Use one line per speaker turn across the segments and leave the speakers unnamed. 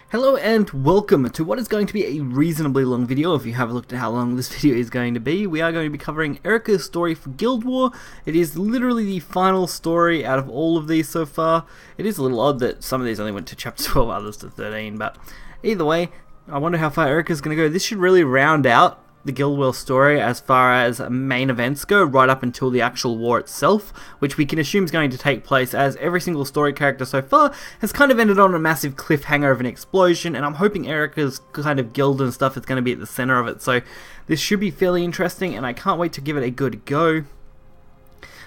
Hello and welcome to what is going to be a reasonably long video. If you have looked at how long this video is going to be, we are going to be covering Erika's story for Guild War. It is literally the final story out of all of these so far. It is a little odd that some of these only went to chapter 12, others to 13, but either way, I wonder how far Erika's going to go. This should really round out the Guild War story as far as main events go, right up until the actual war itself, which we can assume is going to take place, as every single story character so far has kind of ended on a massive cliffhanger of an explosion, and I'm hoping Erika's kind of guild and stuff is going to be at the center of it, so this should be fairly interesting, and I can't wait to give it a good go.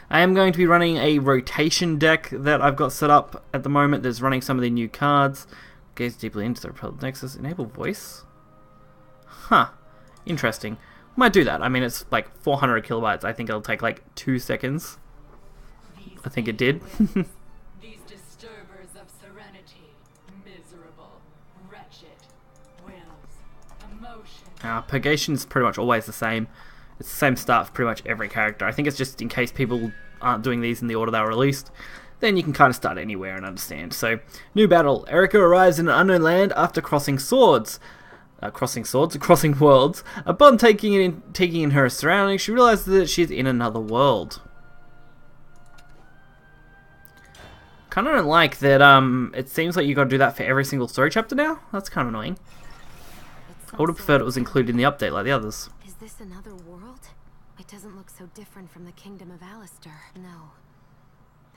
I am going to be running a rotation deck that I've got set up at the moment that's running some of the new cards. Gaze deeply into the repelled nexus. Enable voice? Huh. Interesting. Might do that. I mean, it's like 400 kilobytes. I think it'll take like 2 seconds. I think it did.
These disturbers of serenity, miserable, wretched, wills, emotion.
Purgation is pretty much always the same. It's the same start for pretty much every character. I think it's just in case people aren't doing these in the order they were released. Then you can kind of start anywhere and understand. So, new battle. Erika arrives in an unknown land after crossing worlds. Upon taking in her surroundings, she realizes that she's in another world. Kind of don't like that. It seems like you got to do that for every single story chapter now. That's kind of annoying. I would have preferred it was included in the update like the others.
Is this another world? It doesn't look so different from the kingdom of Altersphere. No.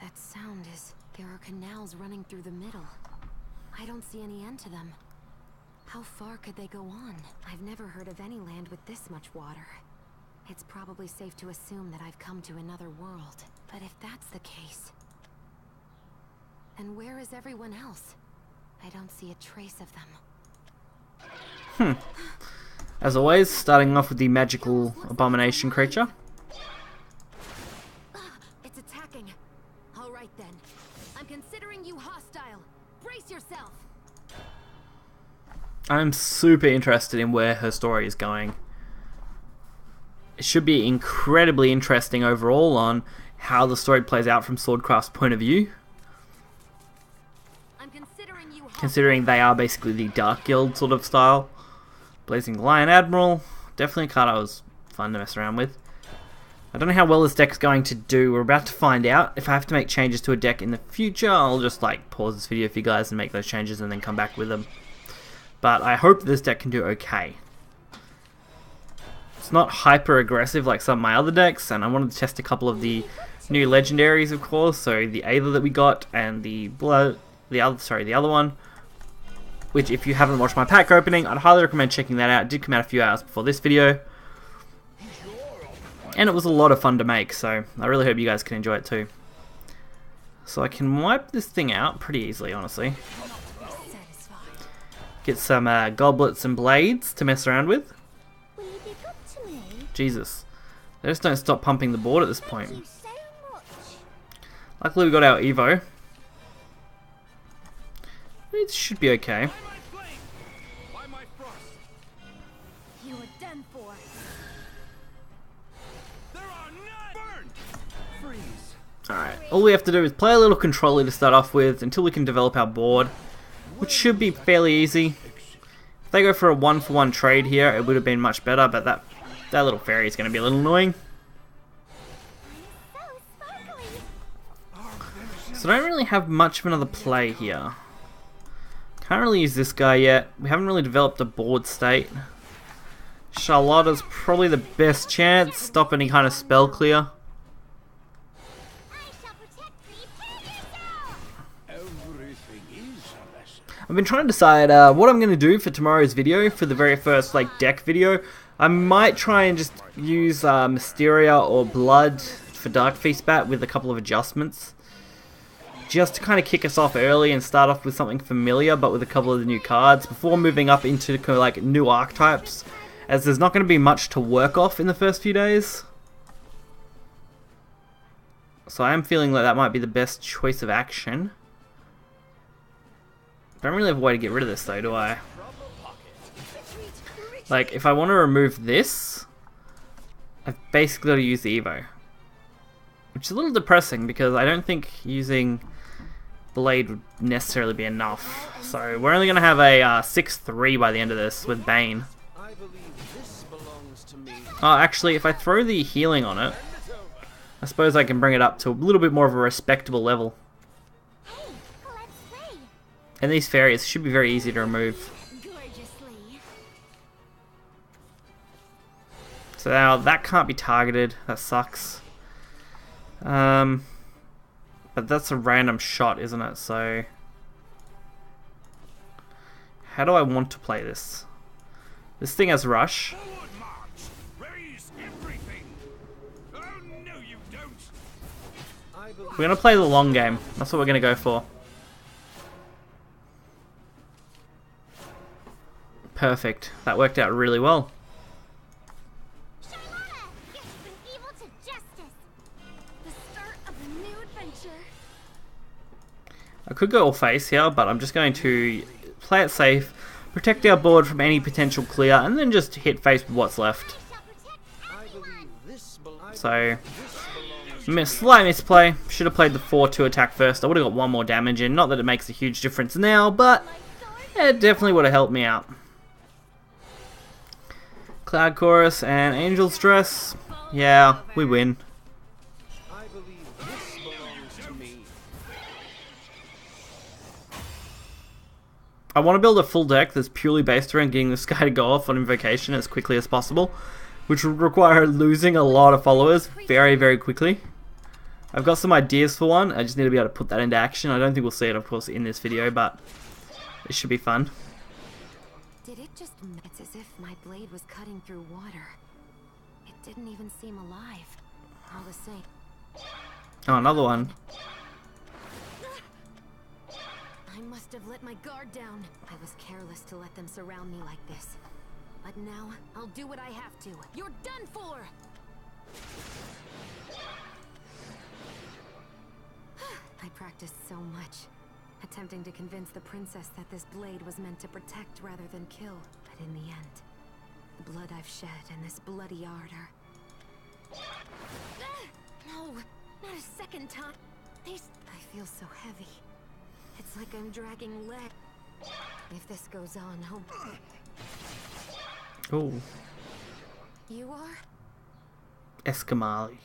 That sound is... There are canals running through the middle. I don't see any end to them. How far could they go on? I've never heard of any land with this much water. It's probably safe to assume that I've come to another world. But if that's the case, then where is everyone else? I don't see a trace of them.
As always, starting off with the magical abomination creature.
It's attacking. All right then. I'm considering you hostile. Brace yourself.
I'm super interested in where her story is going. It should be incredibly interesting overall on how the story plays out from Swordcraft's point of view. Considering they are basically the Dark Guild sort of style. Blazing Lion Admiral, definitely a card I was fun to mess around with. I don't know how well this deck's going to do. We're about to find out. If I have to make changes to a deck in the future, I'll just like pause this video for you guys and make those changes and then come back with them. But I hope this deck can do okay. It's not hyper aggressive like some of my other decks, and I wanted to test a couple of the new legendaries, of course. So the Aether that we got and the other one. Which, if you haven't watched my pack opening, I'd highly recommend checking that out. It did come out a few hours before this video, and it was a lot of fun to make. So I really hope you guys can enjoy it too. So I can wipe this thing out pretty easily, honestly. Get some goblets and blades to mess around with. Jesus. They just don't stop pumping the board at this point. Luckily we got our Evo. It should be okay. Alright, all we have to do is play a little controller to start off with until we can develop our board, which should be fairly easy. If they go for a 1-for-1 trade here, it would have been much better, but that little fairy is going to be a little annoying. So I don't really have much of another play here. Can't really use this guy yet. We haven't really developed a board state. Charlotta's probably the best chance. Stop any kind of spell clear. I've been trying to decide what I'm going to do for tomorrow's video, for the very first deck video. I might try and just use Mysteria or Blood for Dark Feast Bat with a couple of adjustments. Just to kind of kick us off early and start off with something familiar, but with a couple of the new cards, before moving up into kind of new archetypes, as there's not going to be much to work off in the first few days. So I am feeling like that might be the best choice of action. Don't really have a way to get rid of this though, do I? Like, if I want to remove this, I've basically got to use the Evo. Which is a little depressing, because I don't think using blade would necessarily be enough. So we're only going to have a 6-3 by the end of this with Bane. Oh, actually, if I throw the healing on it, I suppose I can bring it up to a little bit more of a respectable level. And these fairies should be very easy to remove. So now that can't be targeted. That sucks. But that's a random shot, isn't it? So how do I want to play this? This thing has rush. We're gonna play the long game. That's what we're gonna go for. Perfect. That worked out really well. I could go all face here, but I'm just going to play it safe, protect our board from any potential clear, and then just hit face with what's left. So, slight misplay. Should have played the 4-2 attack first. I would have got one more damage in. Not that it makes a huge difference now, but it definitely would have helped me out. Cloud Chorus and Angel Stress. Yeah, we win. I want to build a full deck that's purely based around getting this guy to go off on invocation as quickly as possible, which would require losing a lot of followers very, very quickly. I've got some ideas for one. I just need to be able to put that into action. I don't think we'll see it, of course, in this video, but it should be fun.
Did it just... It's as if my blade was cutting through water. It didn't even seem alive. All the same.
Oh, another one.
I must have let my guard down. I was careless to let them surround me like this. But now, I'll do what I have to. You're done for! I practiced so much, attempting to convince the princess that this blade was meant to protect rather than kill. But in the end, the blood I've shed and this bloody ardor... No, not a second time. I feel so heavy. It's like I'm dragging lead. If this goes on,
Oh.
You are?
Escamali.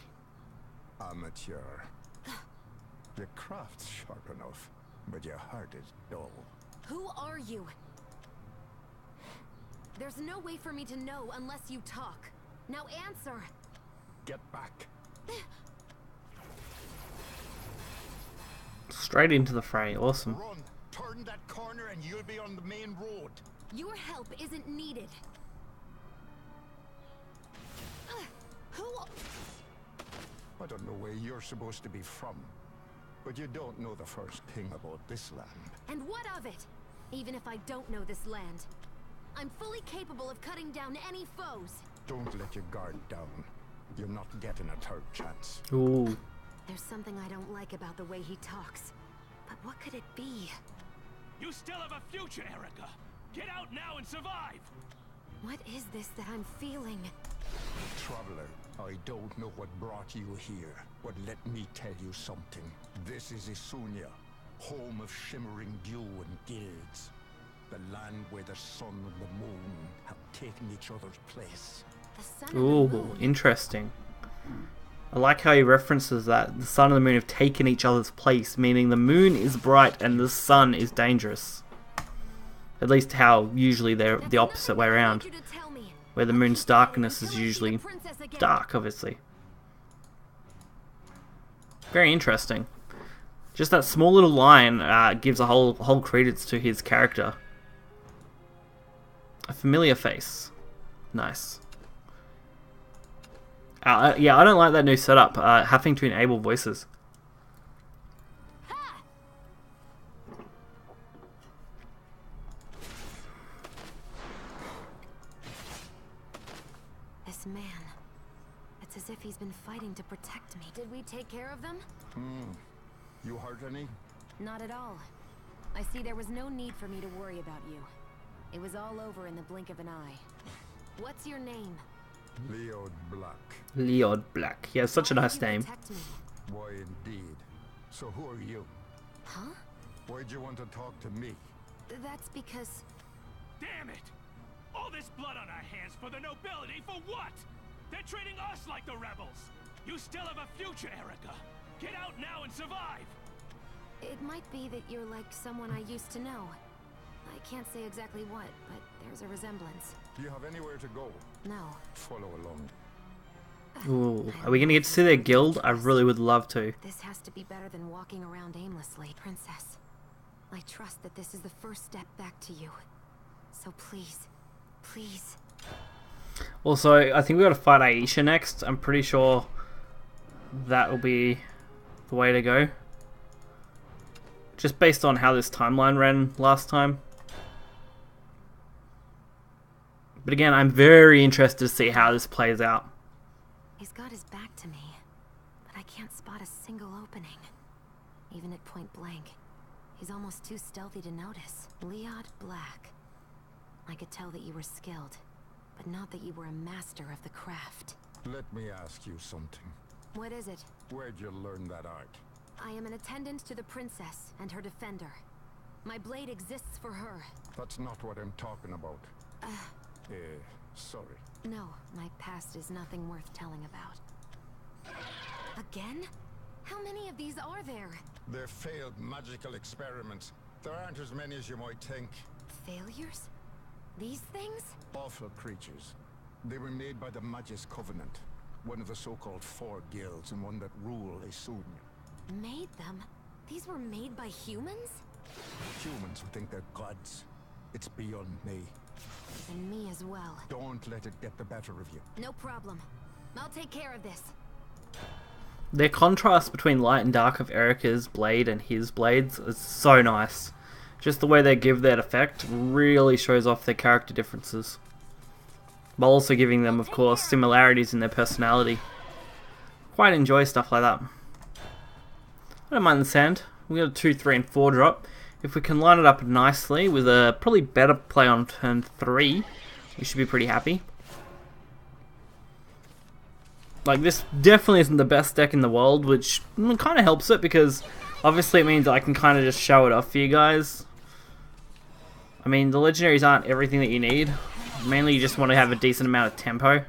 Amateur. Your craft's sharp enough, but your heart is dull.
Who are you? There's no way for me to know unless you talk. Now answer.
Get back.
Straight into the fray. Awesome.
Run. Turn that corner and you'll be on the main road.
Your help isn't needed. Who?
I don't know where you're supposed to be from, but you don't know the first thing about this land.
And what of it? Even if I don't know this land, I'm fully capable of cutting down any foes.
Don't let your guard down. You're not getting a third chance.
Ooh.
There's something I don't like about the way he talks. But what could it be?
You still have a future, Erika! Get out now and survive!
What is this that I'm feeling?
Traveler, I don't know what brought you here, but let me tell you something. This is Isunia, home of shimmering dew and guilds. The land where the sun and the moon have taken each other's place.
The sun and the
Ooh,
moon.
interesting. I like how he references that the sun and the moon have taken each other's place, meaning the moon is bright and the sun is dangerous. At least how usually they're the opposite way around, where the moon's darkness is usually dark, obviously. Very interesting. Just that small little line gives a whole credence to his character. A familiar face. Nice. Yeah, I don't like that new setup, having to enable voices.
This man, it's as if he's been fighting to protect me. Did we take care of them?
You hurt any?
Not at all. I see there was no need for me to worry about you. It was all over in the blink of an eye. What's your name?
Leod Black.
Leod Black. He has such a
Why
nice
did you
name.
protect me?
Why indeed. So who are you?
Huh?
Why'd you want to talk to me?
That's because...
Damn it! All this blood on our hands for the nobility for what? They're treating us like the rebels! You still have a future, Erika! Get out now and survive!
It might be that you're like someone I used to know. I can't say exactly what, but there's a resemblance.
Do you have anywhere to go?
No.
Follow along.
Ooh, are we gonna get to see their guild? I really would love to.
This has to be better than walking around aimlessly. Princess, I trust that this is the first step back to you. So please, please.
Also, I think we gotta fight Aisha next. I'm pretty sure that will be the way to go. Just based on how this timeline ran last time. But again, I'm very interested to see how this plays out.
He's got his back to me, but I can't spot a single opening. Even at point blank, he's almost too stealthy to notice. Leod Black. I could tell that you were skilled, but not that you were a master of the craft.
Let me ask you something.
What is it?
Where'd you learn that art?
I am an attendant to the princess and her defender. My blade exists for her.
That's not what I'm talking about. Sorry.
No, my past is nothing worth telling about. Again? How many of these are there?
They're failed magical experiments. There aren't as many as you might think.
Failures? These things?
Awful creatures. They were made by the Magus Covenant, one of the so-called 4 guilds and one that rule Isunia.
Made them? These were made by humans?
Humans who think they're gods. It's beyond me.
And me as well.
Don't let it get the better of you.
No problem. I'll take care of this.
The contrast between light and dark of Erika's blade and his blades is so nice. Just the way they give that effect really shows off their character differences. While also giving them, of course, similarities in their personality. Quite enjoy stuff like that. I don't mind the sand. We got a 2, 3, and 4 drop. If we can line it up nicely with a probably better play on turn 3, we should be pretty happy. Like, this definitely isn't the best deck in the world, which kind of helps it because obviously it means I can kind of just show it off for you guys. I mean, the legendaries aren't everything that you need. Mainly you just want to have a decent amount of tempo.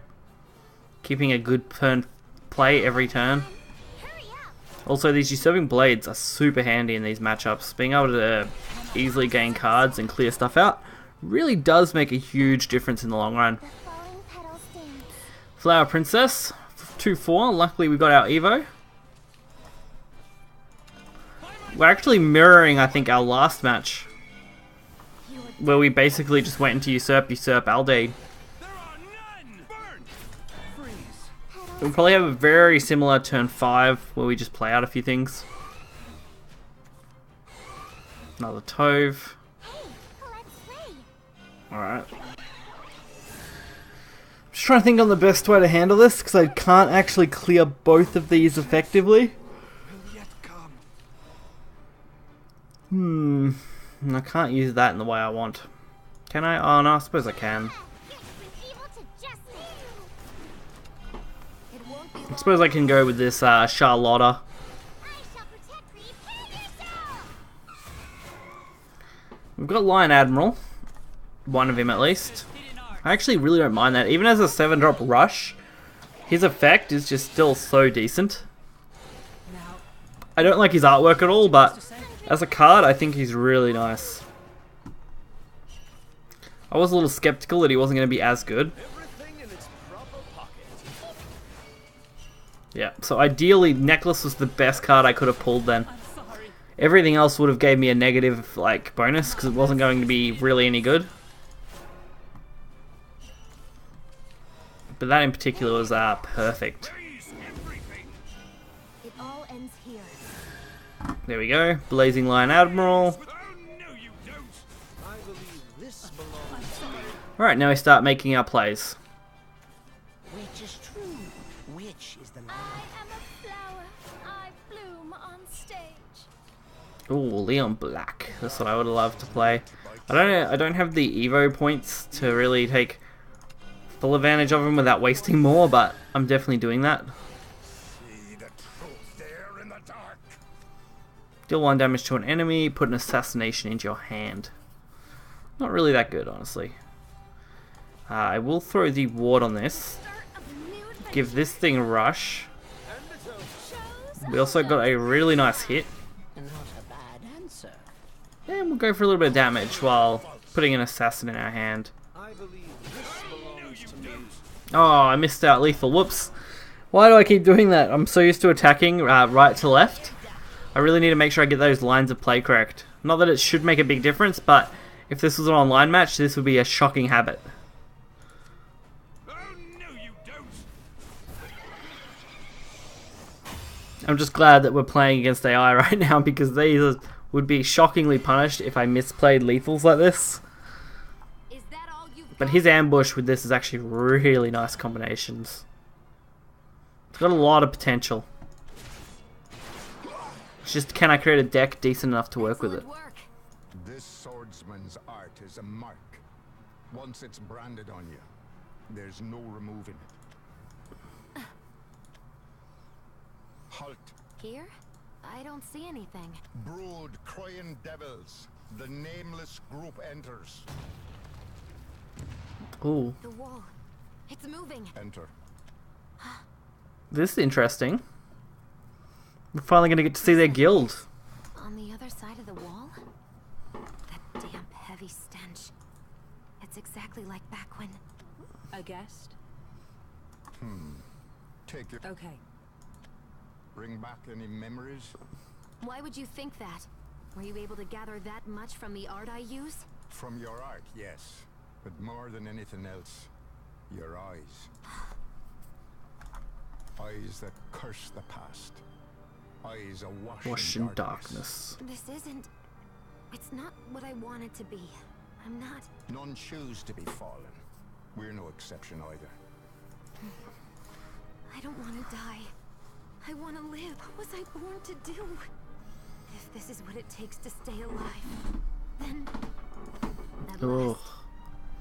Keeping a good turn play every turn. Also, these usurping blades are super handy in these matchups. Being able to easily gain cards and clear stuff out really does make a huge difference in the long run. Flower Princess, 2-4. Luckily we got our Evo. We're actually mirroring, I think, our last match, where we basically just went into usurp Aldeid. We'll probably have a very similar turn 5 where we just play out a few things. Another Tove. Alright. Just trying to think on the best way to handle this because I can't actually clear both of these effectively. I can't use that in the way I want. Can I? Oh no, I suppose I can. I suppose I can go with this Charlotta. We've got Lion Admiral. One of him at least. I actually really don't mind that. Even as a 7-drop rush, his effect is just still so decent. I don't like his artwork at all, but as a card, I think he's really nice. I was a little skeptical that he wasn't going to be as good. Yeah, so ideally, Necklace was the best card I could have pulled then. Everything else would have gave me a negative like bonus because it wasn't going to be really any good. But that in particular was perfect.
It all ends here.
There we go, Blazing Lion Admiral. Alright, now we start making our plays.
Which is true? Which is the lie?
I am a flower. I bloom on stage.
Ooh, Leon Black. That's what I would love to play. I don't have the Evo points to really take full advantage of him without wasting more, but I'm definitely doing that.
See the truth there in the dark.
Deal 1 damage to an enemy, put an assassination into your hand. Not really that good, honestly. I will throw the ward on this. Give this thing a rush. We also got a really nice hit.
Not a bad answer.
And we'll go for a little bit of damage while putting an assassin in our hand. Oh, I missed out lethal. Whoops. Why do I keep doing that? I'm so used to attacking right to left. I really need to make sure I get those lines of play correct. Not that it should make a big difference, but if this was an online match, this would be a shocking habit.
Oh, no, you don't.
I'm just glad that we're playing against AI right now, because these would be shockingly punished if I misplayed lethals like this.
Is that all you've
But
got?
his ambush with this is actually really nice combinations. It's got a lot of potential. It's just, can I create a deck decent enough to work with it?
Excellent work.
This swordsman's art is a mark. Once it's branded on you, there's no removing it. Halt.
Here? I don't see anything.
Brood, crying devils. The nameless group enters.
Ooh,
The wall. It's moving.
Enter.
this is interesting. We're finally going to get to see their guild.
On the other side of the wall? That damp, heavy stench. It's exactly like back when...
A guest?
Take it.
Okay.
Bring back any memories?
Why would you think that? Were you able to gather that much from the art I use?
From your art, yes. But more than anything else, your eyes. Eyes that curse the past. Eyes awash
Wash in darkness.
This isn't... It's not what I want it to be. I'm not...
None choose to be fallen. We're no exception either.
I don't want to die. I want to live. What was I born to do? If this is what it takes to stay alive, then... At
Oh,
last,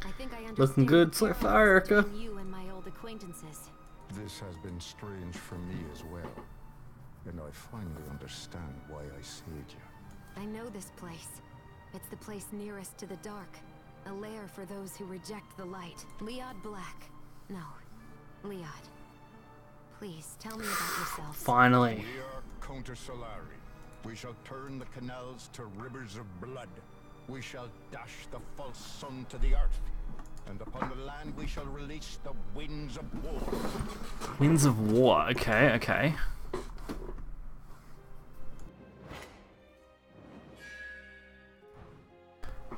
I think I understand
looking good
the
so
parallels
far, Erika.
between you and my old acquaintances.
This has been strange for me as well. And I finally understand why I saved you.
I know this place. It's the place nearest to the dark. A lair for those who reject the light. Liad Black. No. Liad. Please, tell me about yourself.
finally.
We are Counter Solari. We shall turn the canals to rivers of blood. We shall dash the false sun to the earth. And upon the land we shall release the winds of war.
Winds of War. Okay, okay.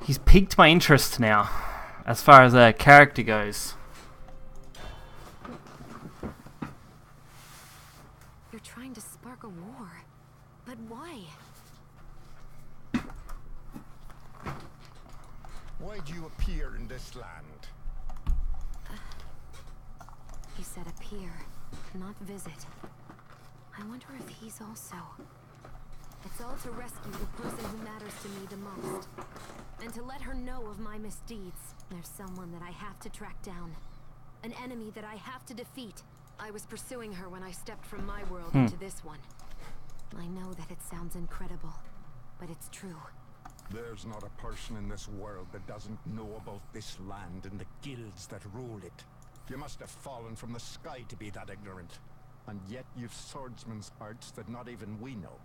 He's piqued my interest now, as far as a character goes.
You're trying to spark a war. But why?
Why do you appear in this land?
He said appear, not visit. I wonder if he's also... It's all to rescue the person who matters to me the most. And to let her know of my misdeeds. There's someone that I have to track down. An enemy that I have to defeat. I was pursuing her when I stepped from my world into this one. I know that it sounds incredible, but it's true.
There's not a person in this world that doesn't know about this land and the guilds that rule it. You must have fallen from the sky to be that ignorant. And yet you've swordsman's arts that not even we know.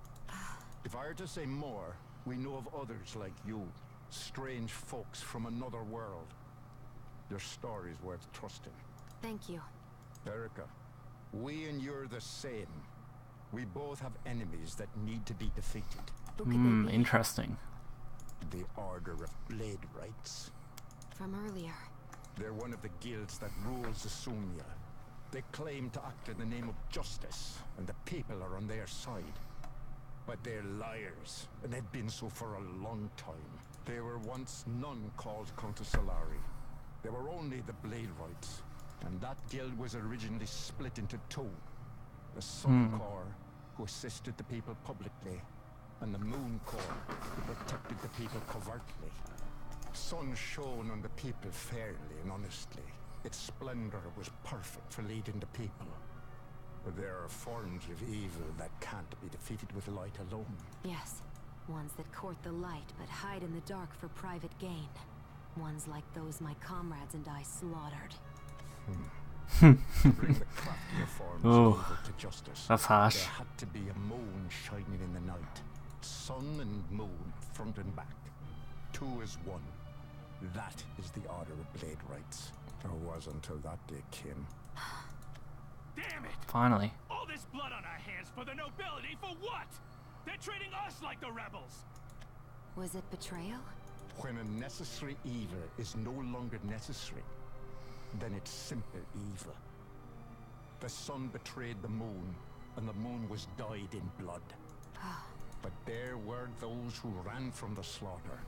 If I were to say more, we know of others like you. Strange folks from another world. Your story's worth trusting.
Thank you.
Erika, we and you're the same. We both have enemies that need to be defeated.
Who could they be?
Interesting.
The Order of Blade Rights.
From earlier.
They're one of the guilds that rules Asunia. They claim to act in the name of justice, and the people are on their side. But they're liars, and they've been so for a long time. They were once none called Counter Solari. They were only the Blade Rights, and that guild was originally split into two. The Sun Corps, who assisted the people publicly, and the Moon Corps, who protected the people covertly. Sun shone on the people fairly and honestly. Its splendor was perfect for leading the people. But there are forms of evil that can't be defeated with light alone.
Yes. Ones that court the light but hide in the dark for private gain. Ones like those my comrades and I slaughtered.
To bring the craftier forms
Oh,
over to justice,
that's harsh.
there had to be a moon shining in the night. Sun and moon, front and back. Two as one. That is the order of blade rights. Or was until that day came.
Damn it!
Finally.
All this blood on our hands for the nobility for what? They're treating us like the rebels.
Was it betrayal?
When a necessary evil is no longer necessary, then it's simple evil. The sun betrayed the moon, and the moon was dyed in blood. But there were those who ran from the slaughter,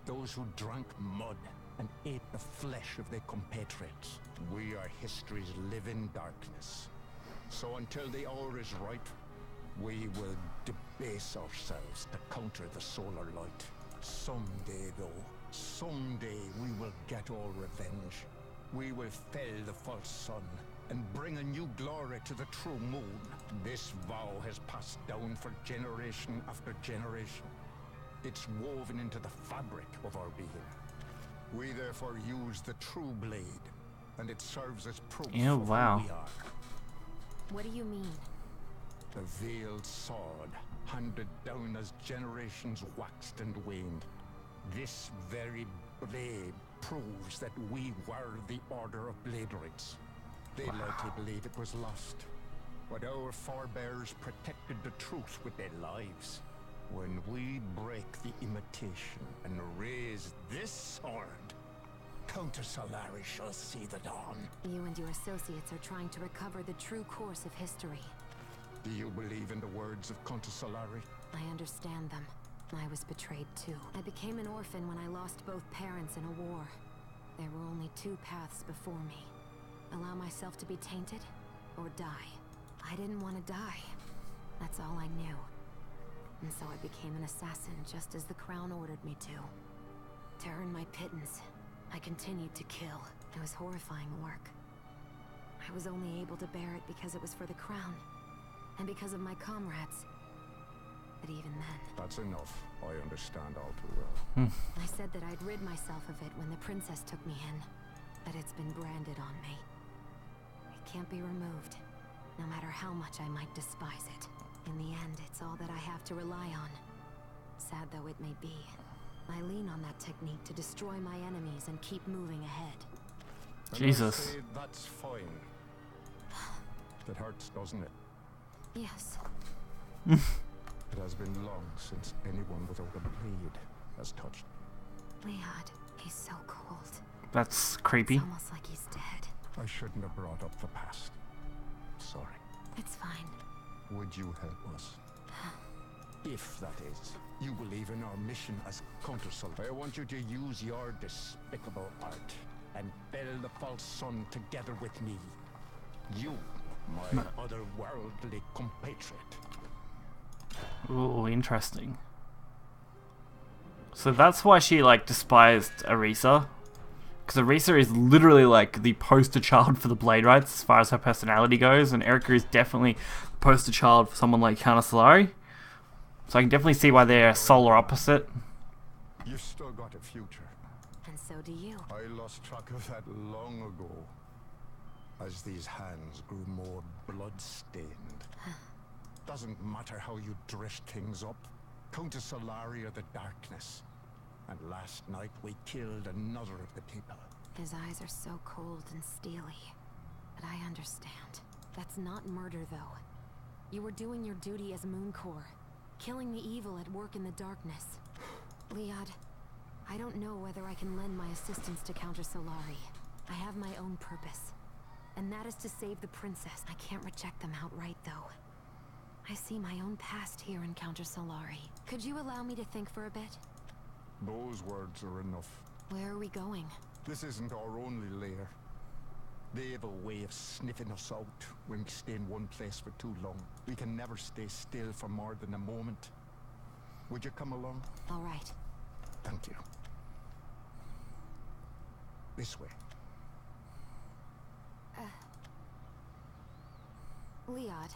those who drank mud and ate the flesh of their compatriots. We are history's living darkness. So until the hour is right, we will debase ourselves to counter the solar light. Someday, though, someday we will get our revenge. We will fell the false sun and bring a new glory to the true moon. This vow has passed down for generation after generation. It's woven into the fabric of our being. We therefore use the true blade, and it serves as proof of
wow.
who we are.
What do you mean?
The veiled sword, handed down as generations waxed and waned. This very blade proves that we were the Order of Blade Rights. They likely believe it was lost, but our forebears protected the truth with their lives. When we break the imitation and raise this sword, Countess Solari shall see the dawn.
You and your associates are trying to recover the true course of history.
Do you believe in the words of Countess Solari?
I understand them. I was betrayed too. I became an orphan when I lost both parents in a war. There were only two paths before me. Allow myself to be tainted, or die. I didn't want to die. That's all I knew. And so I became an assassin just as the crown ordered me to. To earn my pittance, I continued to kill. It was horrifying work. I was only able to bear it because it was for the crown, and because of my comrades. But even then...
That's enough. I understand all too well.
I said that I'd rid myself of it when the princess took me in. But it's been branded on me. It can't be removed, no matter how much I might despise it. In the end, it's all that I have to rely on. Sad though it may be, I lean on that technique to destroy my enemies and keep moving ahead.
And
Jesus.
I say that's fine. That hurts, doesn't it?
Yes.
It has been long since anyone without a blade has touched me.
Leod, he's so cold.
That's creepy.
It's almost like he's dead.
I shouldn't have brought up the past. Sorry.
It's fine.
Would you help us? If, that is, you believe in our mission as Countersul. I want you to use your despicable art and fell the false sun together with me. You, my otherworldly compatriot.
Ooh, interesting. So that's why she, like, despised Erika. Because Erika is literally, like, the poster child for the Blade Rights as far as her personality goes. And Erika is definitely the poster child for someone like Countess Solari. So I can definitely see why they're solar opposite.
You've still got a future.
And so do you.
I lost track of that long ago. As these hands grew more blood-stained. Doesn't matter how you dress things up. Countess Solari of the darkness. And last night we killed another of the people.
His eyes are so cold and steely. But I understand. That's not murder, though. You were doing your duty as Mooncore. Killing the evil at work in the darkness. Leod, I don't know whether I can lend my assistance to counter Solari. I have my own purpose. And that is to save the princess. I can't reject them outright, though. I see my own past here in Counter Solari. Could you allow me to think for a bit?
Those words are enough.
Where are we going?
This isn't our only lair. They have a way of sniffing us out when we stay in one place for too long. We can never stay still for more than a moment. Would you come along?
All right.
Thank you. This way.
Leod,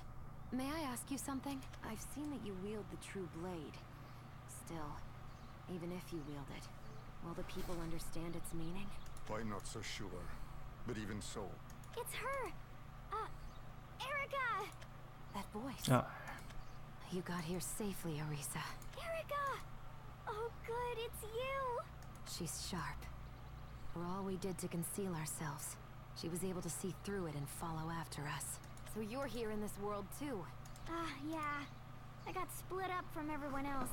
may I ask you something? I've seen that you wield the true blade. Still, even if you wield it, will the people understand its meaning?
I'm not so sure. But even so,
It's her! Erika!
That voice.
Oh.
You got here safely, Erika.
Erika! Oh good, it's you!
She's sharp. For all we did to conceal ourselves, she was able to see through it and follow after us. So you're here in this world too.
Yeah. I got split up from everyone else.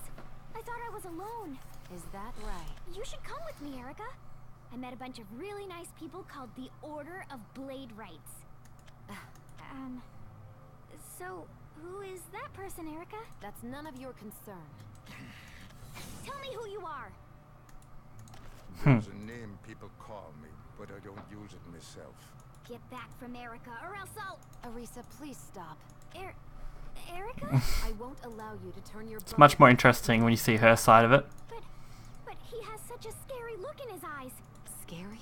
I thought I was alone.
Is that right?
You should come with me, Erika. I met a bunch of really nice people called the Order of Blade Rights. So, who is that person, Erika?
That's none of your concern.
Tell me who you are!
there's a name people call me, but I don't use it myself.
Get back from Erika, or else I'll...
Erika, please stop.
Erika?
I won't allow you to turn your
It's much more interesting when you see her side of it.
But he has such a scary look in his eyes.
Scary?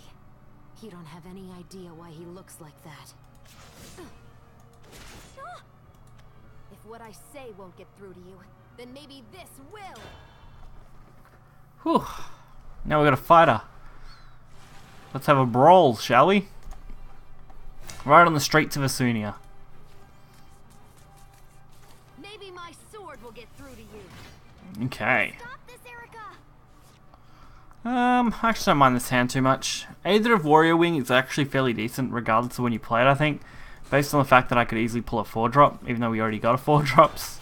You don't have any idea why he looks like that. If what I say won't get through to you, then maybe this will!
Whew. Now we got a fighter. Let's have a brawl, shall we? Right on the streets of Asunia.
Maybe my sword will get through to you.
Okay.
Stop this, Erika!
I actually don't mind this hand too much. Either of Warrior Wing is actually fairly decent regardless of when you play it, I think. Based on the fact that I could easily pull a 4-drop, even though we already got a 4-drops.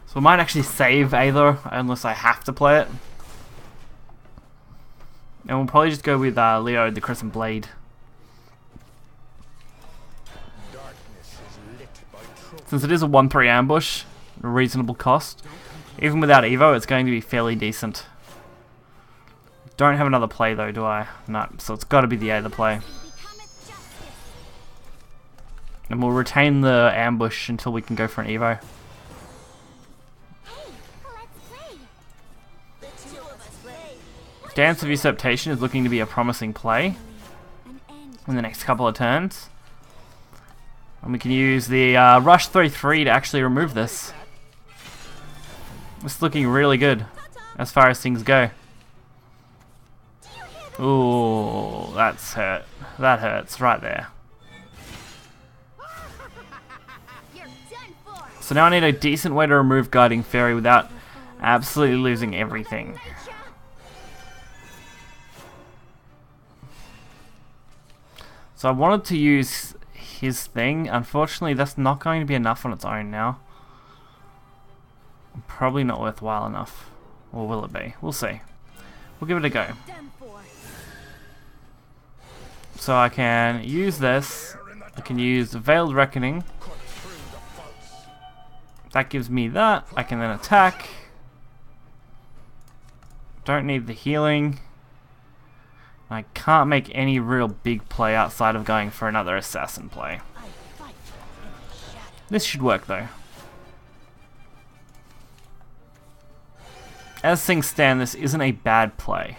So I might actually save Aether, unless I have to play it. And we'll probably just go with Leo, the Crescent Blade. Since it is a 1-3 ambush, a reasonable cost, even without Evo, it's going to be fairly decent. Don't have another play though, do I? No, so it's got to be the Aether play. And we'll retain the ambush until we can go for an Evo. Dance of Usurpation is looking to be a promising play in the next couple of turns. And we can use the Rush 3-3 to actually remove this. It's looking really good as far as things go. Ooh, that's hurt. That hurts right there. So now I need a decent way to remove Guiding Fairy without absolutely losing everything. So I wanted to use his thing. Unfortunately, that's not going to be enough on its own now. Probably not worthwhile enough. Or will it be? We'll see. We'll give it a go. So I can use this. I can use Veiled Reckoning. That gives me that. I can then attack. Don't need the healing. I can't make any real big play outside of going for another assassin play. This should work though. As things stand, this isn't a bad play.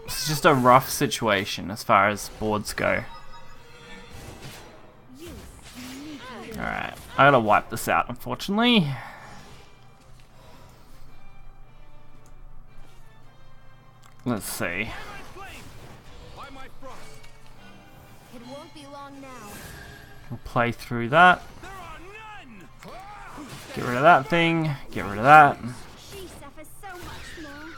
It's just a rough situation as far as boards go. Alright, I gotta wipe this out unfortunately. Let's see.
It won't be long now.
We'll play through that. Get rid of that thing. Get rid of that.
She suffers so much more.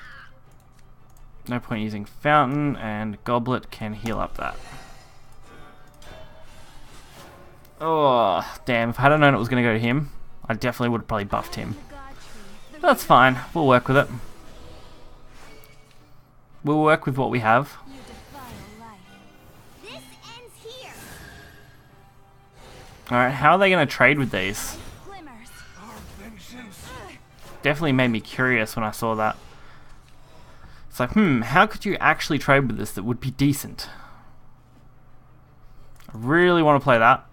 No point using Fountain, and Goblet can heal up that. Oh, damn. If I had known it was going to go to him, I definitely would have probably buffed him. But that's fine. We'll work with it. We'll work with what we have.
This ends here.
Alright, how are they going to trade with these?
Glimmers.
Definitely made me curious when I saw that. It's like, how could you actually trade with this that would be decent? I really want to play that.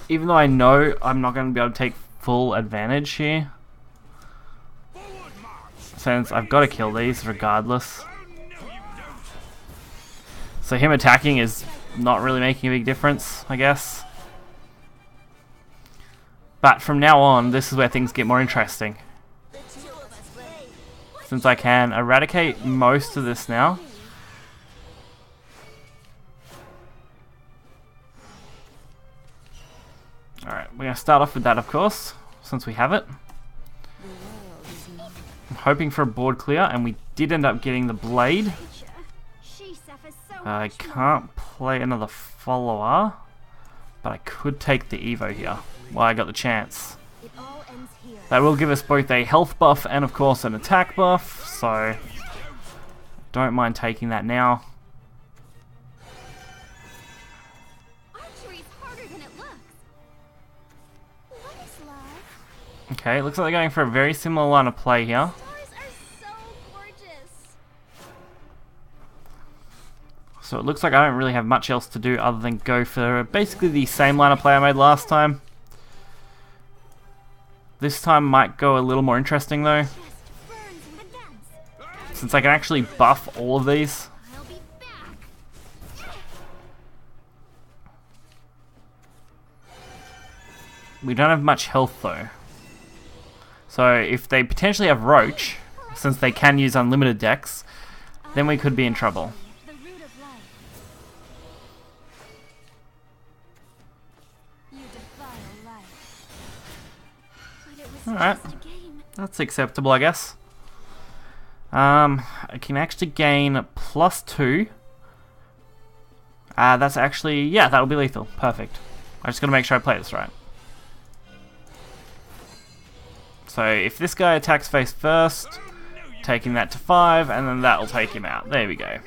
Even though I know I'm not going to be able to take full advantage here. Since I've got to kill these regardless. So him attacking is not really making a big difference, I guess. But from now on, this is where things get more interesting. Since I can eradicate most of this now. Alright, we're going to start off with that, of course, since we have it. I'm hoping for a board clear, and we did end up getting the blade. I can't play another follower, but I could take the Evo here while I got the chance. That will give us both a health buff and, of course, an attack buff, so don't mind taking that now. Okay, looks like they're going for a very similar line of play here. So it looks like I don't really have much else to do other than go for basically the same line of play I made last time. This time might go a little more interesting though, since I can actually buff all of these. We don't have much health though. So if they potentially have Roach, since they can use unlimited decks, then we could be in trouble. Alright, that's acceptable, I guess. I can actually gain +2. That's actually, yeah, that'll be lethal. Perfect. I just gotta make sure I play this right. So if this guy attacks face first, taking that to 5, and then that'll take him out. There we go.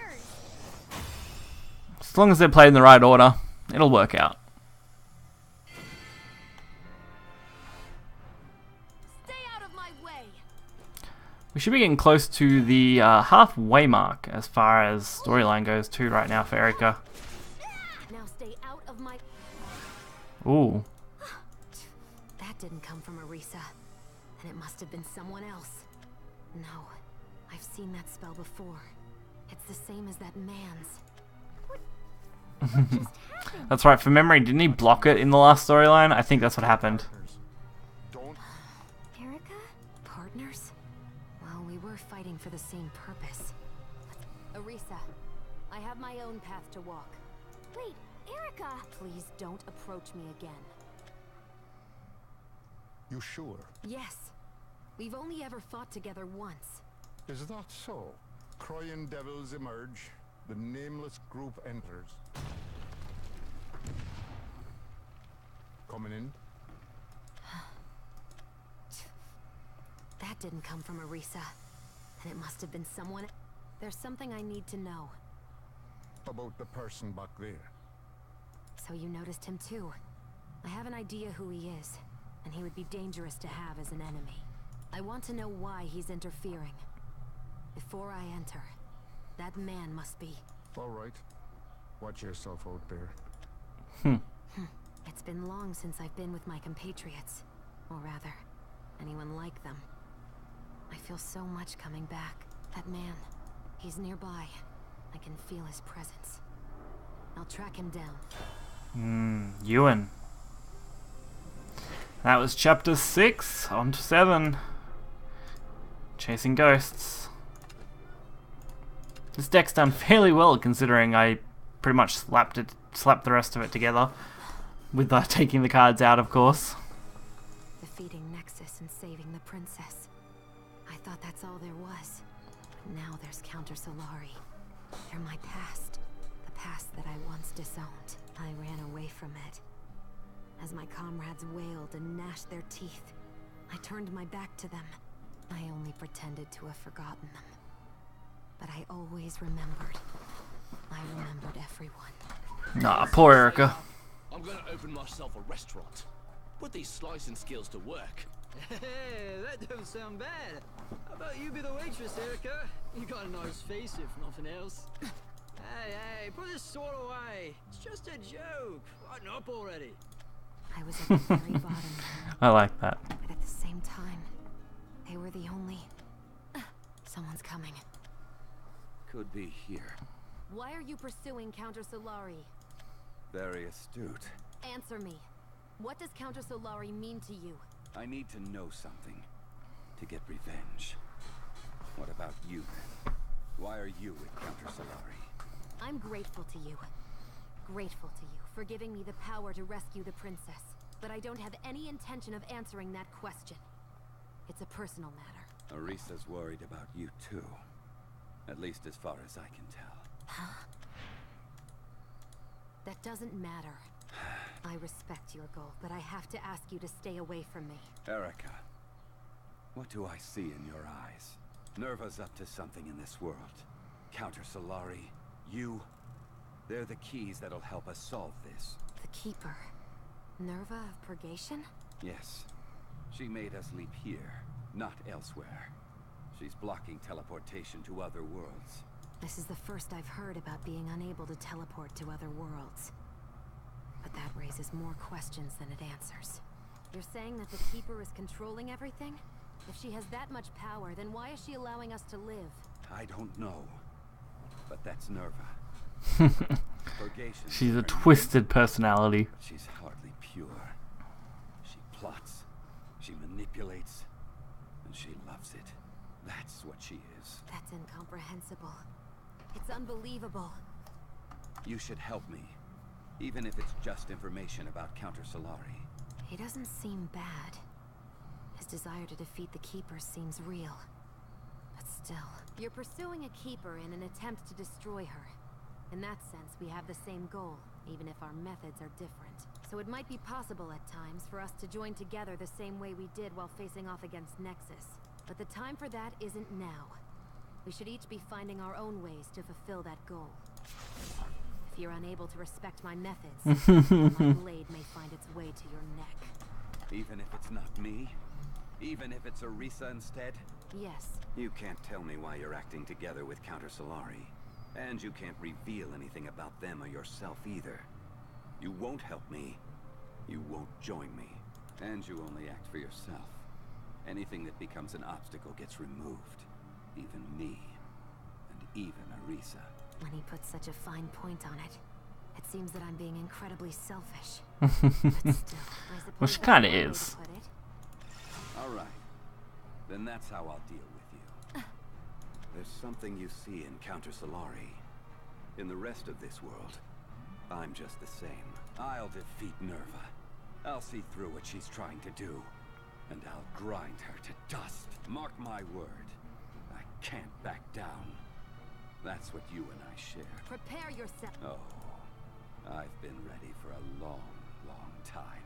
As long as they're played in the right order, it'll work out. We should be getting close to the halfway mark as far as storyline goes too right now for Erika.
Now stay out of my...
Ooh.
That didn't come from Erika. And it must have been someone else. No, I've seen that spell before. It's the same as that man's. What just happened?
That's right, from memory, didn't he block it in the last storyline? I think that's what happened.
Erika? Partners? Well, we were fighting for the same purpose. Erika, I have my own path to walk.
Wait, Erika!
Please don't approach me again.
You sure?
Yes. We've only ever fought together once.
Is that so? Crying devils emerge. The nameless group enters. Coming in?
That didn't come from Erika. And it must have been someone... There's something I need to know.
About the person back there.
So you noticed him too. I have an idea who he is, and he would be dangerous to have as an enemy. I want to know why he's interfering. Before I enter, that man must be...
All right. Watch yourself out there.
It's been long since I've been with my compatriots. Or rather, anyone like them. I feel so much coming back. That man, he's nearby. I can feel his presence. I'll track him down.
Ewan. That was chapter 6, on to 7. Chasing ghosts. This deck's done fairly well considering I pretty much slapped the rest of it together. With taking the cards out, of course.
Defeating Nexus and saving the princess. I thought that's all there was. But now there's Counter Solari. They're my past. The past that I once disowned. I ran away from it. As my comrades wailed and gnashed their teeth, I turned my back to them. I only pretended to have forgotten them. But I always remembered. I remembered everyone.
Nah, poor Erika.
I'm gonna open myself a restaurant. Put these slicing skills to work.
Hey, that don't sound bad. How about you be the waitress, Erika? You got a nice face, if nothing else. Hey, put this sword away. It's just a joke. Button up already.
I was at the very bottom.
I like that.
But at the same time, they were the only... Someone's coming.
Could be here.
Why are you pursuing Counter Solari?
Very astute.
Answer me. What does Counter Solari mean to you?
I need to know something to get revenge. What about you then? Why are you with Counter Solari?
I'm grateful to you. Grateful to you for giving me the power to rescue the princess. But I don't have any intention of answering that question. It's a personal matter.
Arisa's worried about you too. At least as far as I can tell.
Huh? That doesn't matter. I respect your goal, but I have to ask you to stay away from me.
Erika, what do I see in your eyes? Nerva's up to something in this world. Counter Solari, you, they're the keys that'll help us solve this.
The Keeper. Nerva of Purgation?
Yes. She made us leap here, not elsewhere. She's blocking teleportation to other worlds.
This is the first I've heard about being unable to teleport to other worlds. But that raises more questions than it answers. You're saying that the Keeper is controlling everything? If she has that much power, then why is she allowing us to live?
I don't know. But that's Nerva. Purgation.
She's a twisted personality.
But she's hardly pure. She plots, she manipulates, and she loves it. That's what she is.
That's incomprehensible. It's unbelievable.
You should help me. Even if it's just information about Counter Solari.
He doesn't seem bad. His desire to defeat the Keeper seems real. But still, you're pursuing a Keeper in an attempt to destroy her. In that sense, we have the same goal, even if our methods are different. So it might be possible at times for us to join together the same way we did while facing off against Nexus. But the time for that isn't now. We should each be finding our own ways to fulfill that goal. If you're unable to respect my methods, my blade may find its way to your neck.
Even if it's not me? Even if it's Arisa instead?
Yes.
You can't tell me why you're acting together with Counter Solari. And you can't reveal anything about them or yourself either. You won't help me. You won't join me. And you only act for yourself. Anything that becomes an obstacle gets removed. Even me. And even Arisa.
When he puts such a fine point on it, it seems that I'm being incredibly selfish. But still, I suppose
Well, she kinda
that's one way to
is.
put it.
Alright. Then that's how I'll deal with you. There's something you see in Counter Solari. In the rest of this world, I'm just the same. I'll defeat Nerva. I'll see through what she's trying to do. And I'll grind her to dust. Mark my word. I can't back down. That's what you and I share.
Prepare yourself.
Oh, I've been ready for a long, long time.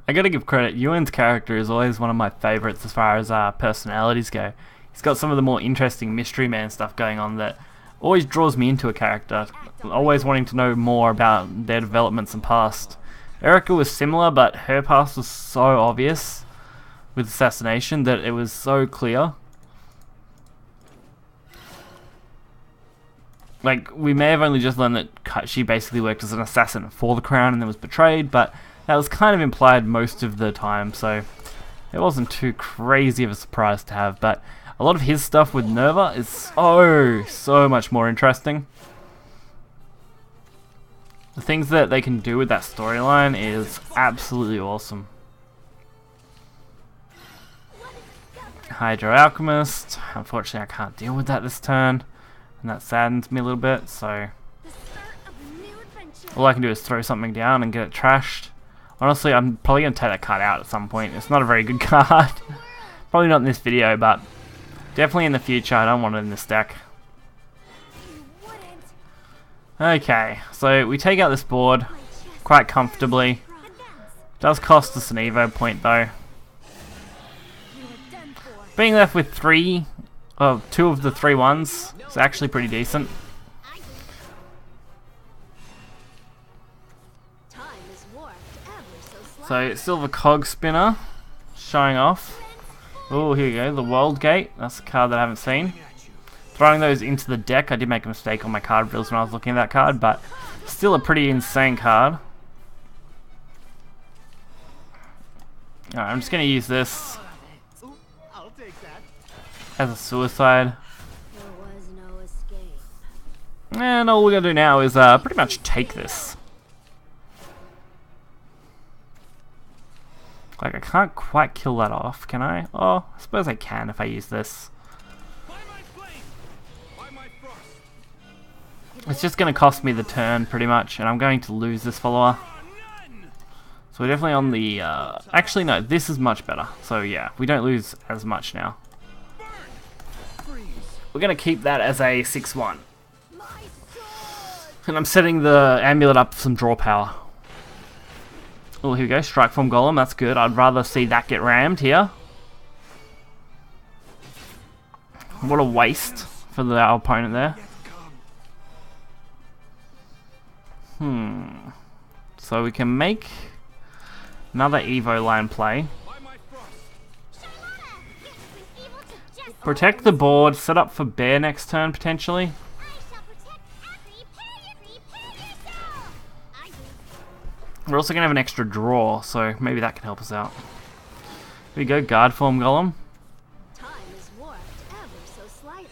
I gotta give credit, Ewan's character is always one of my favourites as far as personalities go. He's got some of the more interesting mystery man stuff going on that always draws me into a character, always wanting to know more about their developments and past. Erika was similar, but her past was so obvious with assassination that it was so clear. Like, we may have only just learned that she basically worked as an assassin for the crown and then was betrayed, but that was kind of implied most of the time, so it wasn't too crazy of a surprise to have. But a lot of his stuff with Nerva is so much more interesting. The things that they can do with that storyline is absolutely awesome. Hydro Alchemist, unfortunately I can't deal with that this turn. And that saddens me a little bit, so all I can do is throw something down and get it trashed. Honestly, I'm probably going to take that card out at some point. It's not a very good card. Probably not in this video, but definitely in the future. I don't want it in this deck. Okay, so we take out this board quite comfortably. Does cost us an Evo point though. Being left with two of the 3-1s is actually pretty decent. So Silver Cog Spinner showing off. Oh, here we go, the World Gate. That's a card that I haven't seen. Throwing those into the deck. I did make a mistake on my card reveals when I was looking at that card, but still a pretty insane card. Alright, I'm just going to use this as a suicide. And all we're going to do now is pretty much take this. Like, I can't quite kill that off, can I? Oh, I suppose I can if I use this.
By my flame! By my frost!
It's just going to cost me the turn, pretty much, and I'm going to lose this follower. So we're definitely on the... actually, no, this is much better. So, yeah, we don't lose as much now. We're going to keep that as a 6-1. And I'm setting the amulet up for some draw power. Oh, here we go. Strike Form Golem. That's good. I'd rather see that get rammed here. What a waste for our opponent there. So we can make another Evo line play. Protect the board. Set up for bear next turn, potentially. We're also going to have an extra draw, so maybe that can help us out. Here we go, Guard Form Golem.
Time is warped ever so slightly.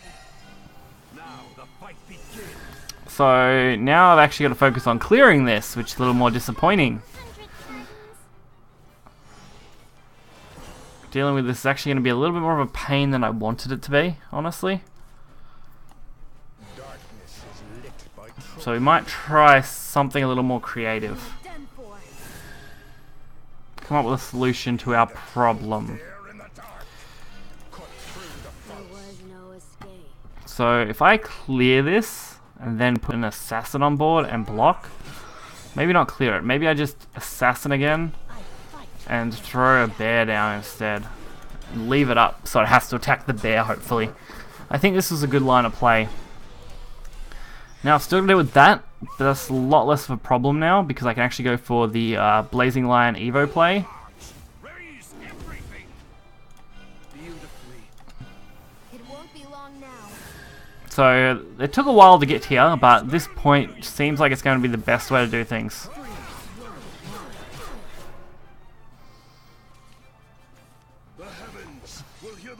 Now the fight begins.
So now I've actually got to focus on clearing this, which is a little more disappointing. Dealing with this is actually going to be a little bit more of a pain than I wanted it to be, honestly. So we might try something a little more creative. Come up with a solution to our problem. So if I clear this and then put an assassin on board and block, maybe not clear it, maybe I just assassin again and throw a bear down instead. And leave it up so it has to attack the bear, hopefully. I think this is a good line of play. Now I've still got to deal with that, but that's a lot less of a problem now because I can actually go for the Blazing Lion Evo play.
Raise everything. Beautifully.
It won't be long now.
So it took a while to get here, but this point seems like it's going to be the best way to do things.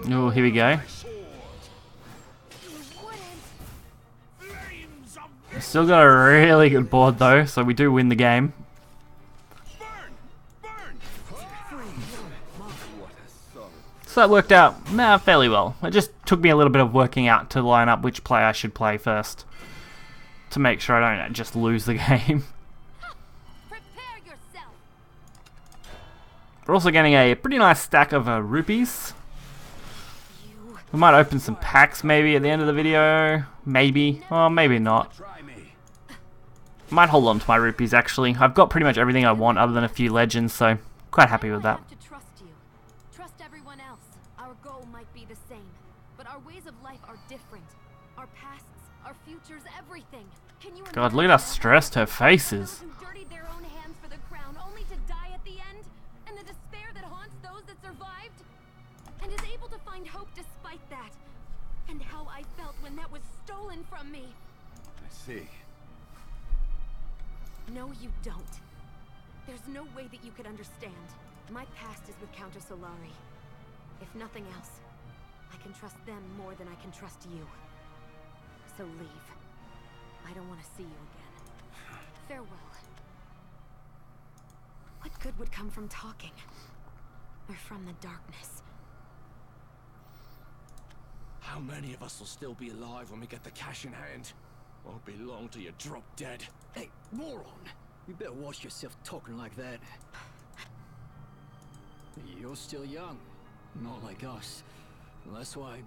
Oh, here we go. Still got a really good board though, so we do win the game. So that worked out fairly well. It just took me a little bit of working out to line up which play I should play first. To make sure I don't just lose the game. We're also getting a pretty nice stack of rupees. We might open some packs maybe at the end of the video. Maybe. Or maybe not. Might hold on to my rupees actually. I've got pretty much everything I want other than a few legends, so quite happy with that.
Trust you. Trust everyone else. Our goal might be the same, but our ways of life are different. Our pasts, our futures, everything. Can you
God, look at how stressed her face is.
who dirtied their own hands for the crown only to die at the end? And the despair that haunts those that survived? And is able to find hope despite that? And how I felt when that was stolen from me.
I see.
No, you don't. There's no way that you could understand. My past is with Countess Solari. If nothing else, I can trust them more than I can trust you. So leave. I don't want to see you again. Farewell. What good would come from talking? Or from the darkness?
How many of us will still be alive when we get the cash in hand? Or belong till you drop dead?
Hey, moron! You better watch yourself talking like that. You're still young. Not like us. That's why...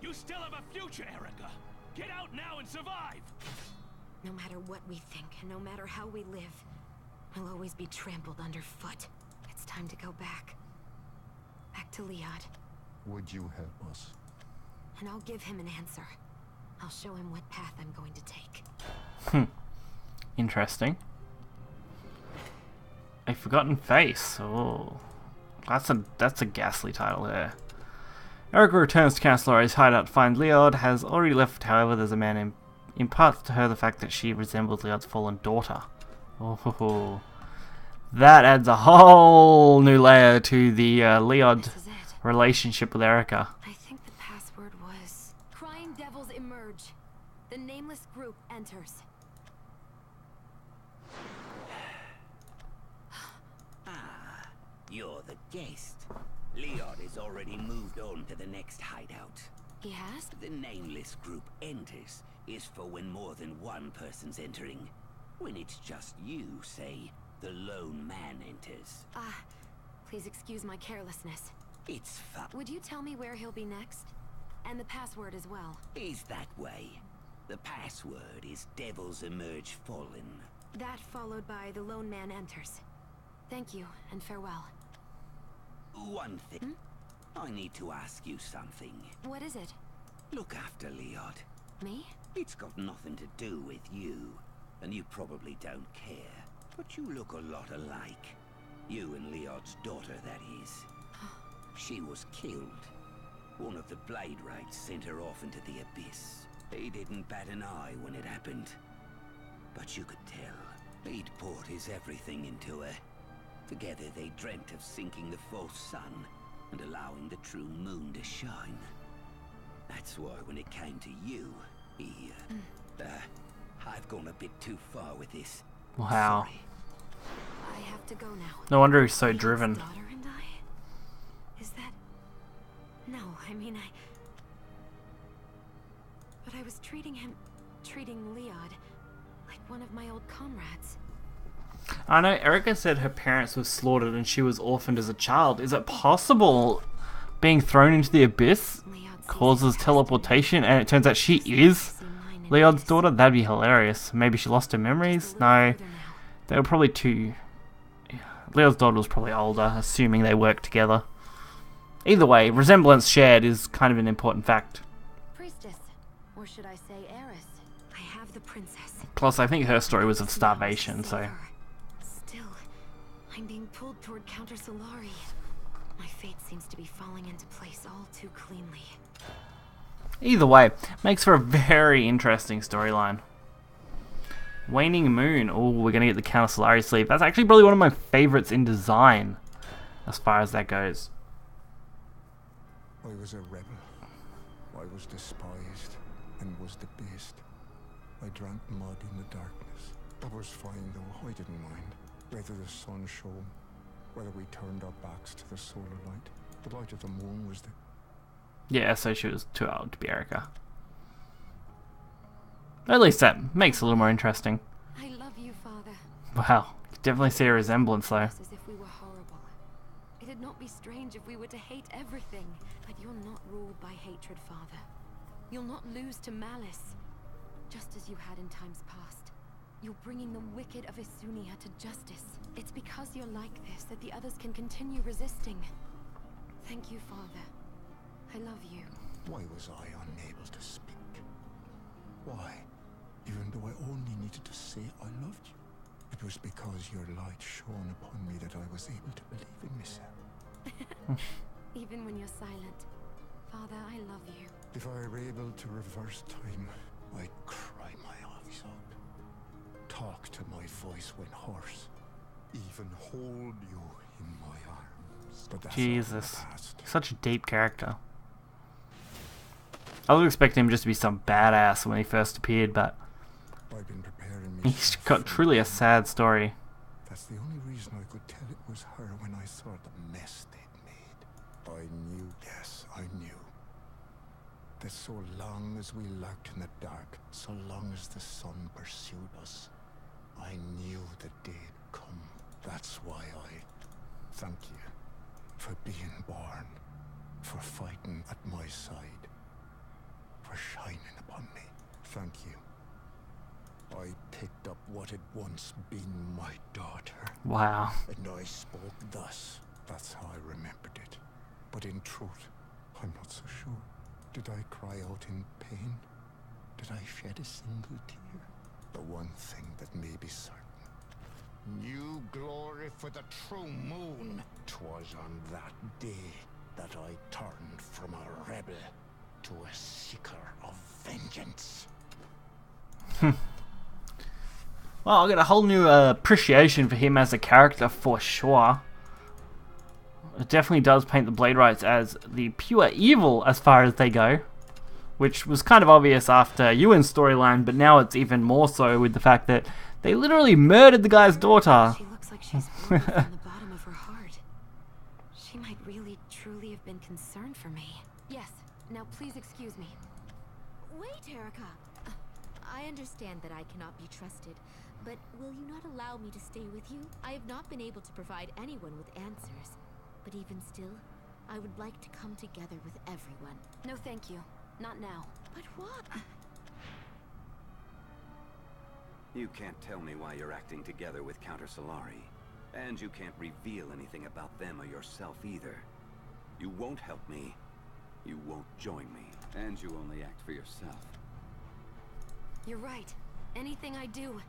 You still have a future, Erika! Get out now and survive!
No matter what we think, and no matter how we live, we'll always be trampled underfoot. It's time to go back. Back to Liad.
Would you help us?
And I'll give him an answer. I'll show him what path I'm going to take.
Interesting. A Forgotten Face. Oh, that's a ghastly title there. Erika returns to Countess Solari's hideout to find Liad has already left. However, there's a man who imparts to her the fact that she resembles Liad's fallen daughter. Oh, that adds a whole new layer to the Liad relationship with Erika.
I think the password was... Crying devils emerge. The nameless group enters.
You're the guest. Leon has already moved on to the next hideout.
He has?
The nameless group enters is for when more than one person's entering. When it's just you, say, the lone man enters.
Please excuse my carelessness.
It's fun.
Would you tell me where he'll be next? And the password as well.
Is that way? The password is Devils Emerge Fallen.
That followed by the lone man enters. Thank you, and farewell.
One thing. I need to ask you something.
What is it?
Look after Leod.
Me?
It's got nothing to do with you, and you probably don't care. But you look a lot alike. You and Leod's daughter, that is. She was killed. One of the Blade Rights sent her off into the abyss. He didn't bat an eye when it happened. But you could tell. He'd poured his everything into her. Together they dreamt of sinking the false sun and allowing the true moon to shine. That's why when it came to you, I've gone a bit too far with this.
Wow.
Sorry.
I have to go now.
No wonder he's so driven.
His daughter and I? Is that... No, I mean, But I was treating Leod, like one of my old comrades.
I know Erika said her parents were slaughtered and she was orphaned as a child. Is it possible being thrown into the abyss causes teleportation and it turns out she is Leod's daughter? That'd be hilarious. Maybe she lost her memories? No. They were probably too... Leod's daughter was probably older, assuming they worked together. Either way, resemblance shared is kind of an important fact.
Priestess, or should I say heiress? I have the princess.
Plus, I think her story was of starvation, so...
Still, I'm being pulled toward Counter Solari. My fate seems to be falling into place all too cleanly.
Either way, makes for a very interesting storyline. Waning Moon. Oh, we're going to get the Counter Solari sleeve. That's actually probably one of my favorites in design, as far as that goes.
I was a rebel. I was despised and was debased. I drank mud in the darkness. That was fine though, I didn't mind. Whether the sun shone, whether we turned our backs to the solar light. The light of the moon was the...
Yeah, so she was too old to be Erika. At least that makes it a little more interesting.
I love you, Father.
Wow, definitely see a resemblance though.
As if we were horrible. It'd not be strange if we were to hate everything. But you're not ruled by hatred, Father. You'll not lose to malice. Just as you had in times past. You're bringing the wicked of Isunia to justice. It's because you're like this that the others can continue resisting. Thank you, Father. I love you.
Why was I unable to speak? Why? Even though I only needed to say I loved you. It was because your light shone upon me that I was able to believe in myself.
Even when you're silent. Father, I love you.
If I were able to reverse time, I'd cry my eyes out. Talk to my voice when hoarse. Even hold you in my arms. But that's
Jesus.
all past.
Such a deep character. I was expecting him just to be some badass when he first appeared, but
I've been preparing
he's
myself
got
for
truly a
it.
sad story.
That's the only reason I could tell it was her when I saw the mess they'd made. I knew, yes, I knew, that so long as we lurked in the dark, so long as the sun pursued us, I knew the day'd come. That's why I thank you for being born, for fighting at my side, for shining upon me. Thank you. I picked up what had once been my daughter.
Wow.
And I spoke thus. That's how I remembered it. But in truth, I'm not so sure. Did I cry out in pain? Did I shed a single tear? The one thing that may be certain. New glory for the true moon. 'Twas on that day that I turned from a rebel to a seeker of vengeance.
Well, I got a whole new appreciation for him as a character for sure. It definitely does paint the Blade Rights as the pure evil as far as they go, which was kind of obvious after Ewan's storyline, but now it's even more so with the fact that they literally murdered the guy's daughter.
She looks like she's wounded from the bottom of her heart. She might really, truly have been concerned for me. Yes, now please excuse me.
Wait, Erika. I understand that I cannot be trusted, but will you not allow me to stay with you? I have not been able to provide anyone with answers, but even still, I would like to come together with everyone.
No thank you. Not now.
But what?
You can't tell me why you're acting together with Counter Solari. And you can't reveal anything about them or yourself either. You won't help me. You won't join me. And you only act for yourself.
You're right. Anything I do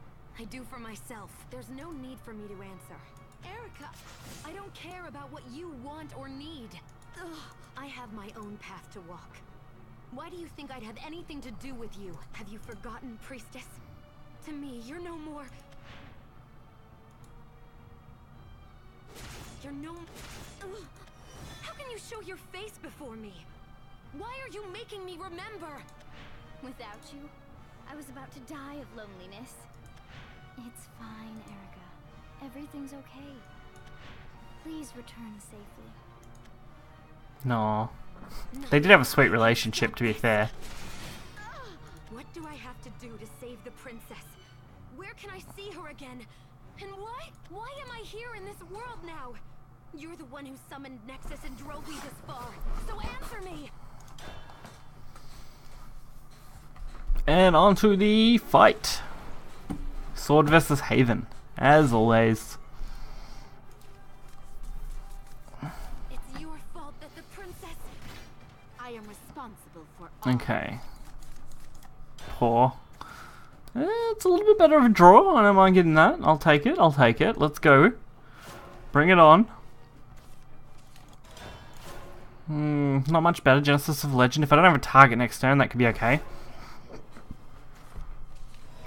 for myself. There's no need for me to answer. Erika, I don't care about what you want or need. Ugh, I have my own path to walk. Why do you think I'd have anything to do with you? Have you forgotten, priestess? To me, you're no more... You're no... Ugh. How can you show your face before me? Why are you making me remember?
Without you, I was about to die of loneliness. It's fine, Erika. Everything's okay. Please return safely.
No. They did have a sweet relationship, to be fair.
What do I have to do to save the princess? Where can I see her again? And why? Why am I here in this world now? You're the one who summoned Nexus and drove me this far. So answer me!
And on to the fight. Sword versus Haven, as always.
It's your fault that the princess... I am responsible for all.
Okay. Poor. It's a little bit better of a draw. I don't mind getting that. I'll take it. I'll take it. Let's go. Bring it on. Not much better. Genesis of Legend. If I don't have a target next turn, that could be okay.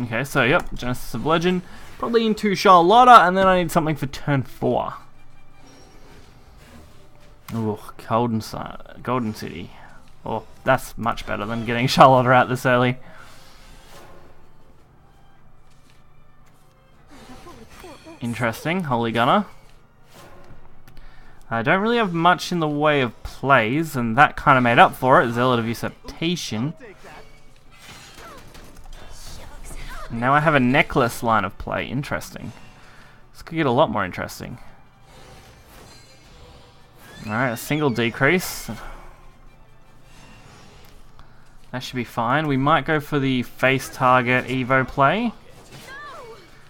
Okay, so yep, Genesis of Legend. Probably into Charlotta, and then I need something for turn 4. Ooh, Golden City. Oh, that's much better than getting Charlotta out this early. Interesting, Holy Gunner. I don't really have much in the way of plays, and that kind of made up for it. Zealot of Usurpation. Now I have a necklace line of play. Interesting. This could get a lot more interesting. Alright, a single decrease. That should be fine. We might go for the face target Evo play.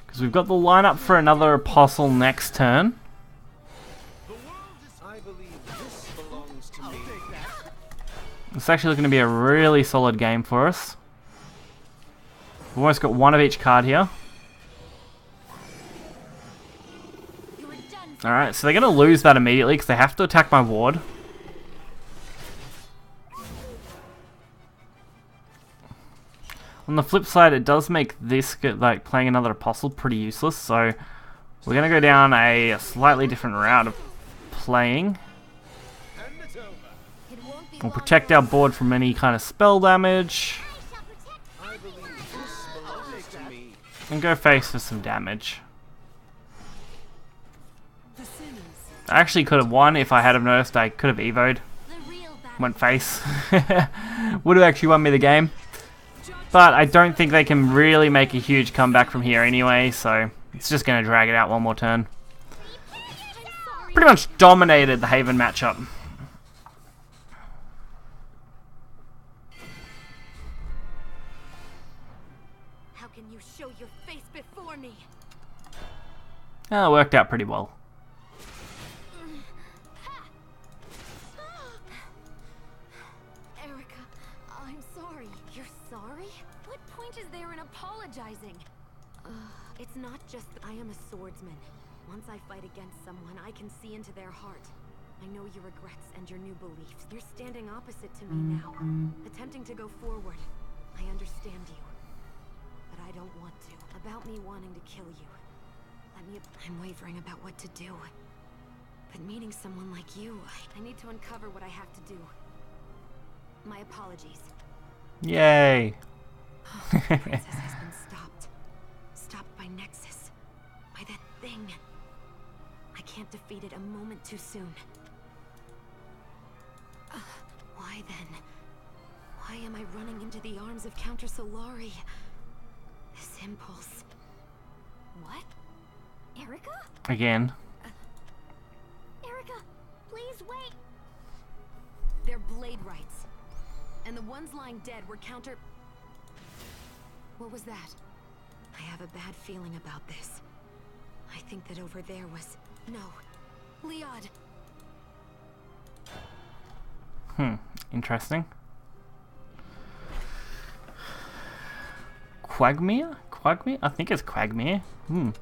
Because we've got the lineup for another Apostle next turn. It's actually looking to be a really solid game for us. We've almost got one of each card here. Alright, so they're going to lose that immediately because they have to attack my ward. On the flip side, it does make this, like, playing another Apostle pretty useless, so we're going to go down a slightly different route of playing. We'll protect our board from any kind of spell damage. And go face for some damage. I actually could have won if I had have noticed. I could have evoed. Went face. Would have actually won me the game. But I don't think they can really make a huge comeback from here anyway, so it's just going to drag it out one more turn. Pretty much dominated the Haven matchup.
How can you show your face before me?
It worked out pretty well.
Erika, I'm sorry. You're sorry? What point is there in apologizing? It's not just that I am a swordsman. Once I fight against someone, I can see into their heart. I know your regrets and your new beliefs. You're standing opposite to me now, attempting to go forward. I understand you, but I don't want to. About me wanting to kill you. I'm wavering about what to do. But meeting someone like you, I need to uncover what I have to do. My apologies.
Yay!
Princess has been stopped. Stopped by Nexus. By that thing. I can't defeat it a moment too soon. Why then? Why am I running into the arms of Counter Solari? This impulse.
What? Erika?
Again.
Erika, please wait.
They're blade rights. And the ones lying dead were counter... What was that? I have a bad feeling about this. I think that over there was... No. Leod!
Interesting. Quagmire? Quagmire? I think it's Quagmire. I'm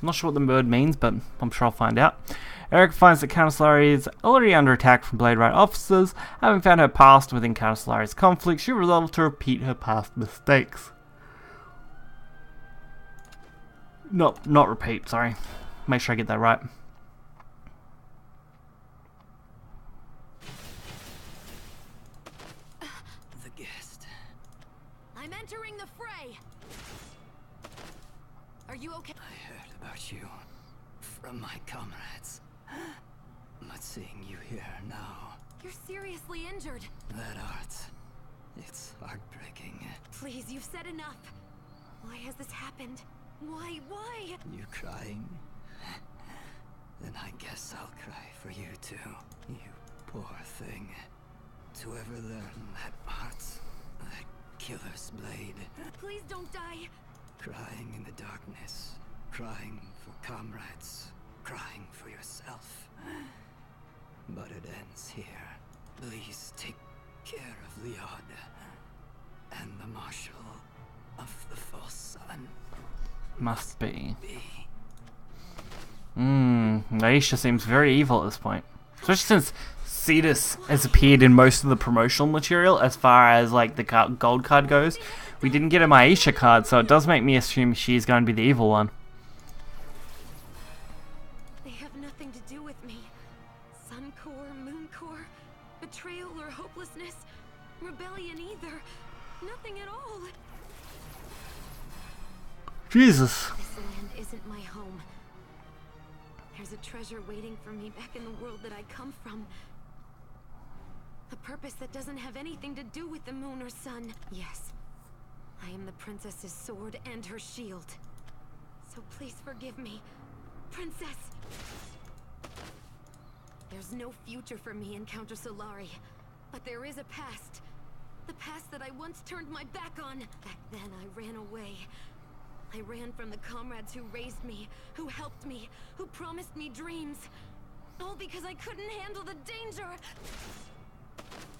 not sure what the word means, but I'm sure I'll find out. Erika finds that Countess Solari is already under attack from Blade Right officers. Having found her past within Countess Solari's conflict, she resolved to repeat her past mistakes. Not repeat, sorry. Make sure I get that right.
The guest.
I'm entering the fray! Are you okay?
I heard about you from my comrades. But seeing you here now...
You're seriously injured.
That art... It's heartbreaking.
Please, you've said enough. Why has this happened? Why?
You crying? Then I guess I'll cry for you too. You poor thing. To ever learn that art, that killer's blade.
Please don't die.
Crying in the darkness. Crying for comrades. Crying for yourself. But it ends here. Please take care of Leod. And the Marshal of the False Sun.
Must be. Aisha seems very evil at this point. Especially since Cetus has appeared in most of the promotional material as far as like the gold card goes. We didn't get a Aisha card, so it does make me assume she's going to be the evil one.
They have nothing to do with me. Sun Core, Moon Core, betrayal or hopelessness, rebellion either. Nothing at all.
Jesus.
This land isn't my home. There's a treasure waiting for me back in the world that I come from. A purpose that doesn't have anything to do with the moon or sun. Yes, I am the princess's sword and her shield. So please forgive me, Princess. There's no future for me in Counter Solari, but there is a past. The past that I once turned my back on. Back then I ran away. I ran from the comrades who raised me, who helped me, who promised me dreams. All because I couldn't handle the danger.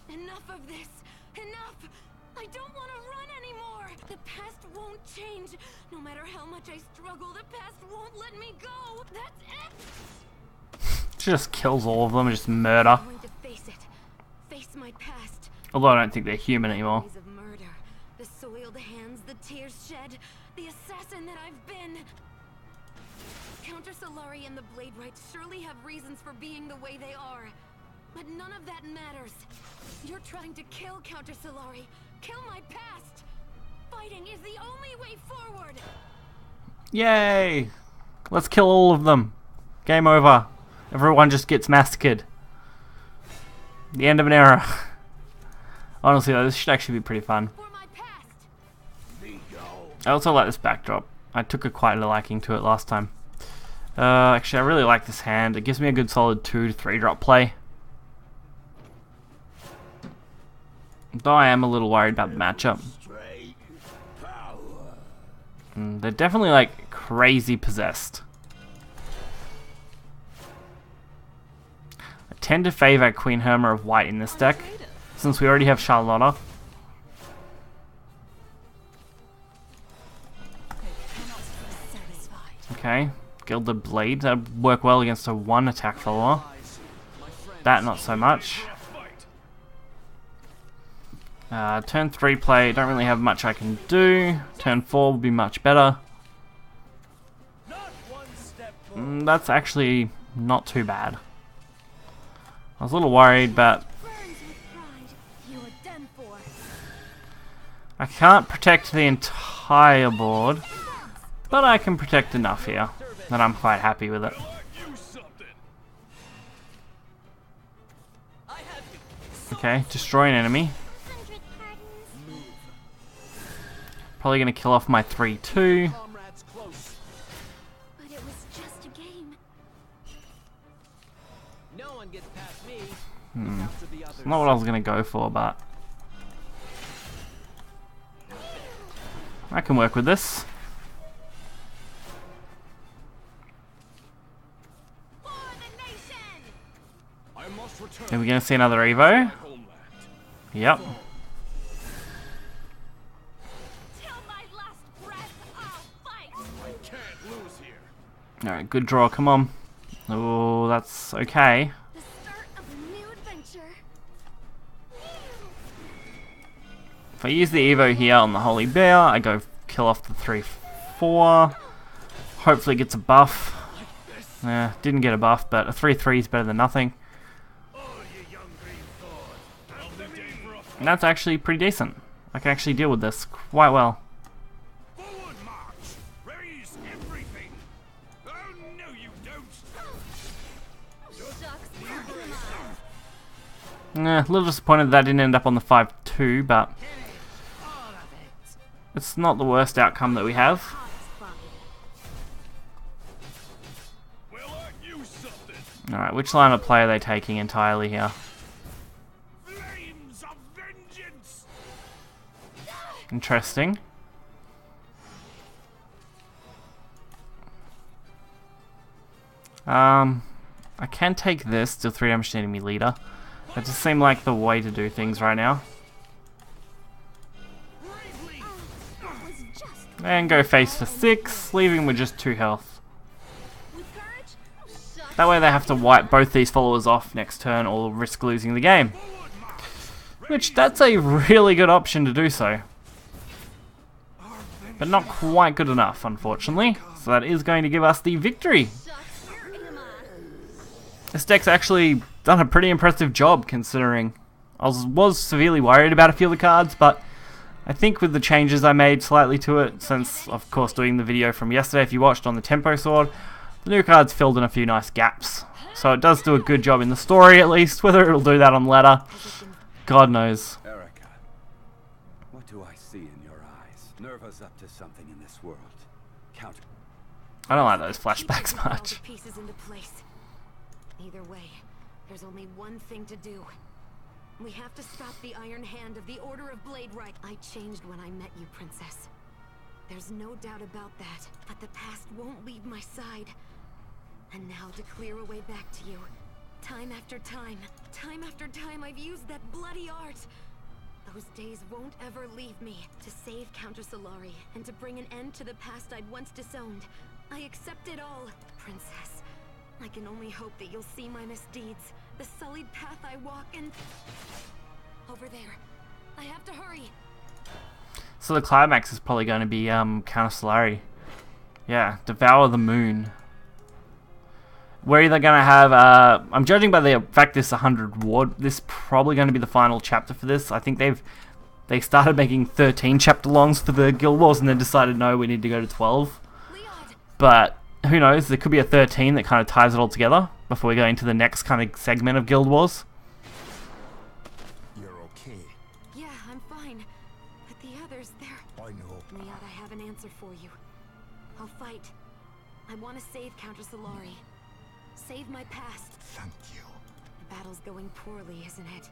Enough of this. Enough! I don't want to run anymore! The past won't change. No matter how much I struggle, the past won't let me go. That's it!
She just kills all of them and just murder.
I'm going to face it. Face my past.
Although I don't think they're human anymore.
Of murder, the soiled hands, the tears shed, the assassin that I've been. Counter Solari and the Blade Rights surely have reasons for being the way they are. But none of that matters. You're trying to kill Counter Solari. Kill my past. Fighting is the only way forward.
Yay! Let's kill all of them. Game over. Everyone just gets massacred. The end of an era. Honestly though, this should actually be pretty fun.
For my past.
I also like this backdrop. I took quite a liking to it last time. Actually, I really like this hand. It gives me a good solid 2 to 3 drop play. Though I am a little worried about the matchup. They're definitely like crazy possessed. I tend to favour Queen Herma of White in this deck, since we already have Charlotta. Okay, Gilded Blade. That would work well against a 1 attack follower. That not so much. Turn 3 play, don't really have much I can do. Turn 4 would be much better. That's actually not too bad. I was a little worried, but I can't protect the entire board, but I can protect enough here that I'm quite happy with it. Okay, destroy an enemy. Probably gonna kill off my 3-2.
But it was just a game.
No one gets past me.
It's not what I was gonna go for, but I can work with this. Are we gonna see another Evo? Yep. Alright, good draw, come on. Oh, that's okay.
The start of a new adventure.
If I use the Evo here on the Holy Bear, I go kill off the 3-4. Hopefully it gets a buff. Didn't get a buff, but a 3-3 is better than nothing. And that's actually pretty decent. I can actually deal with this quite well. A little disappointed that didn't end up on the 5-2, but it's not the worst outcome that we have. Alright, which line of play are they taking entirely here? Interesting. I can take this, deal 3 damage to enemy leader. That just seemed like the way to do things right now. And go face for 6, leaving with just 2 health. That way they have to wipe both these followers off next turn or risk losing the game. Which, that's a really good option to do so. But not quite good enough, unfortunately. So that is going to give us the victory. This deck's actually done a pretty impressive job, considering I was severely worried about a few of the cards, but I think with the changes I made slightly to it, since of course doing the video from yesterday if you watched on the Tempo Sword, the new cards filled in a few nice gaps. So it does do a good job in the story at least. Whether it'll do that on ladder, God knows.
Erika, what do I see in your eyes? Nerva's up to something in this world. Counter.
I don't like those flashbacks much.
Pieces into place. Either way, there's only one thing to do. We have to stop the Iron Hand of the Order of Blade Right. I changed when I met you, Princess. There's no doubt about that, but the past won't leave my side. And now to clear a way back to you. Time after time I've used that bloody art. Those days won't ever leave me. To save Countess Solari and to bring an end to the past I'd once disowned. I accept it all, Princess. I can only hope that you'll see my misdeeds, the sullied path I walk, and... Over there. I have to hurry.
So the climax is probably going to be Countess Solari. Yeah, Devour the Moon. We're either going to have... I'm judging by the fact this is 100 ward. This is probably going to be the final chapter for this. I think they started making 13 chapter longs for the Guild Wars and then decided no, we need to go to 12. But who knows, there could be a 13 that kind of ties it all together before we go into the next kind of segment of Guild Wars.
You're okay.
Yeah, I'm fine. But the others, they're...
I know.
Leod, I have an answer for you. I'll fight. I want to save Countess Solari. Save my past.
Thank you.
The battle's going poorly, isn't it?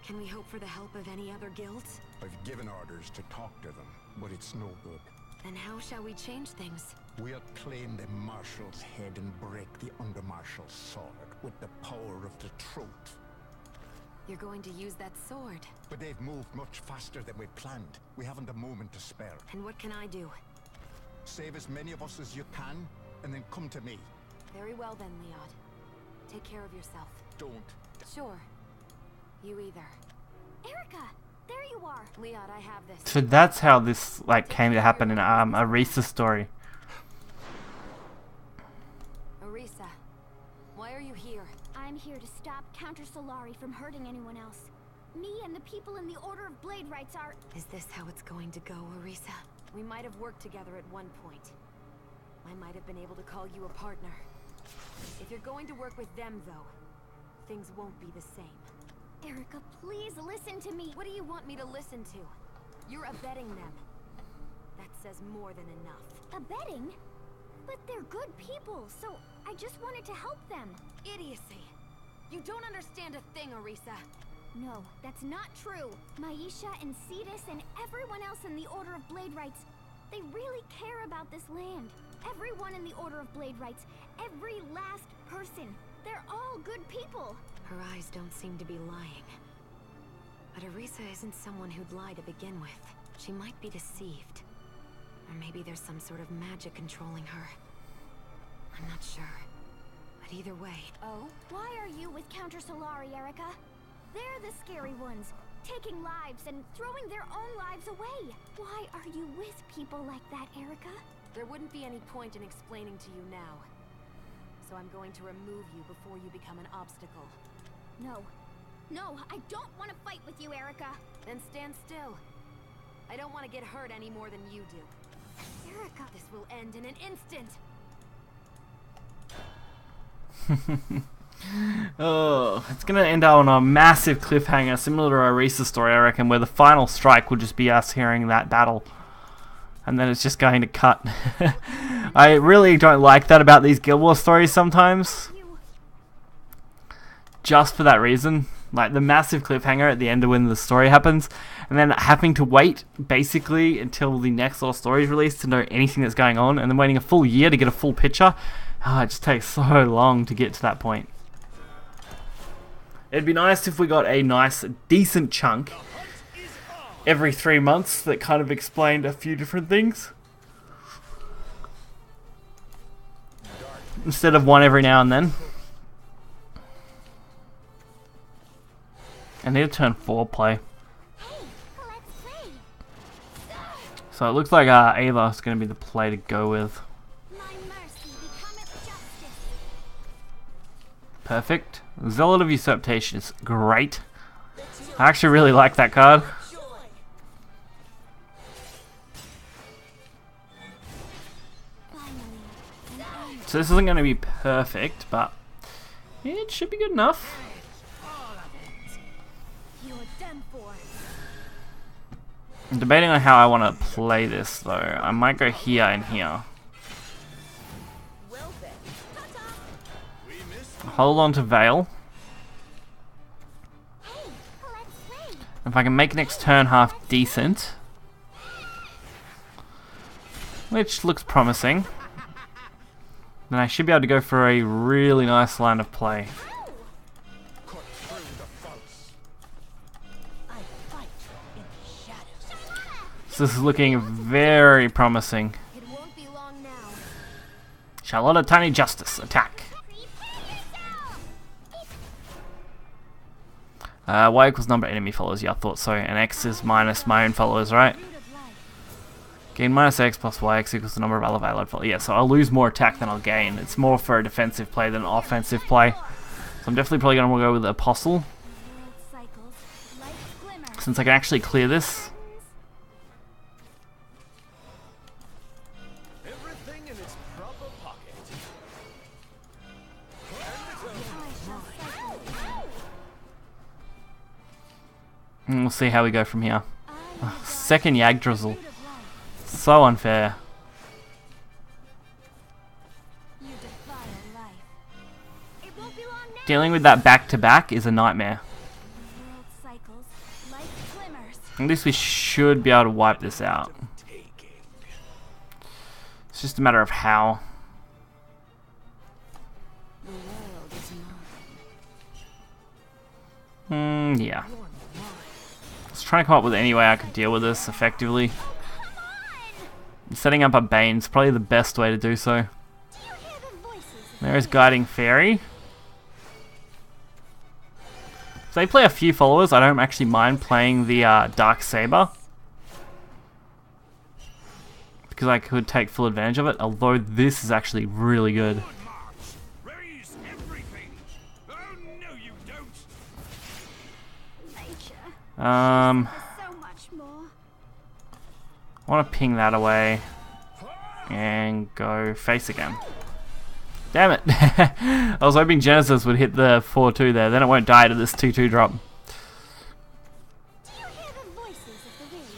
Can we hope for the help of any other guilds?
I've given orders to talk to them, but it's no good.
Then how shall we change things?
We'll claim the Marshal's head and break the Under-Marshal's sword with the power of the truth.
You're going to use that sword.
But they've moved much faster than we planned. We haven't a moment to spare.
And what can I do?
Save as many of us as you can, and then come to me.
Very well then, Leod. Take care of yourself.
Don't.
Sure. You either.
Erika, there you are.
Leod, I have this.
So that's how this came to happen in Arisa's story.
Erika, why are you here?
I'm here to stop Countess Solari from hurting anyone else. Me and the people in the Order of Blade Rights are...
Is this how it's going to go, Erika? We might have worked together at one point. I might have been able to call you a partner. If you're going to work with them, though, things won't be the same. Erika, please listen to me. What do you want me to listen to? You're abetting them. That says more than enough.
Abetting? But they're good people, so I just wanted to help them.
Idiocy. You don't understand a thing, Erika.
No, that's not true. Maisha and Cetus and everyone else in the Order of Blade Rights, they really care about this land. Everyone in the Order of Blade Rights, every last person, they're all good people.
Her eyes don't seem to be lying. But Erika isn't someone who'd lie to begin with. She might be deceived. Or maybe there's some sort of magic controlling her. I'm not sure. But either way...
Oh? Why are you with Counter Solari, Erika? They're the scary ones, taking lives and throwing their own lives away. Why are you with people like that, Erika?
There wouldn't be any point in explaining to you now. So I'm going to remove you before you become an obstacle.
No. No, I don't want to fight with you, Erika.
Then stand still. I don't want to get hurt any more than you do.
Erika,
this will end in an instant.
Oh, it's gonna end on a massive cliffhanger, similar to our Erika story, I reckon, where the final strike will just be us hearing that battle. And then it's just going to cut. I really don't like that about these Guild Wars stories sometimes. Just for that reason. Like the massive cliffhanger at the end of when the story happens, and then having to wait basically until the next little story is released to know anything that's going on, and then waiting a full year to get a full picture. It just takes so long to get to that point. It'd be nice if we got a nice, decent chunk every 3 months that kind of explained a few different things, instead of one every now and then. I need to turn 4 play. So it looks like Ava is going to be the play to go with. Perfect. Zealot of Usurpation is great. I actually really like that card. So this isn't going to be perfect, but it should be good enough. I'm debating on how I want to play this though. I might go here and here. Hold on to Veil. If I can make next turn half decent, which looks promising, then I should be able to go for a really nice line of play. So this is looking very promising. Charlotte Tiny Justice, attack. Y equals number of enemy followers, yeah I thought so, and X is minus my own followers, right? Gain minus X plus Y, X equals the number of allied followers. Yeah, so I'll lose more attack than I'll gain. It's more for a defensive play than an offensive play. So I'm definitely probably going to go with Apostle, since I can actually clear this. And we'll see how we go from here. Second Yagdrizzle. So unfair. Dealing with that back-to-back is a nightmare. At least we should be able to wipe this out. It's just a matter of how. Yeah. Trying to come up with any way I could deal with this effectively. Setting up a Bane's probably the best way to do so. There is Guiding Fairy. If they play a few followers, I don't actually mind playing the Dark Saber, because I could take full advantage of it, although this is actually really good. I want to ping that away and go face again. Damn it! I was hoping Genesis would hit the 4-2 there, then it won't die to this 2-2 drop.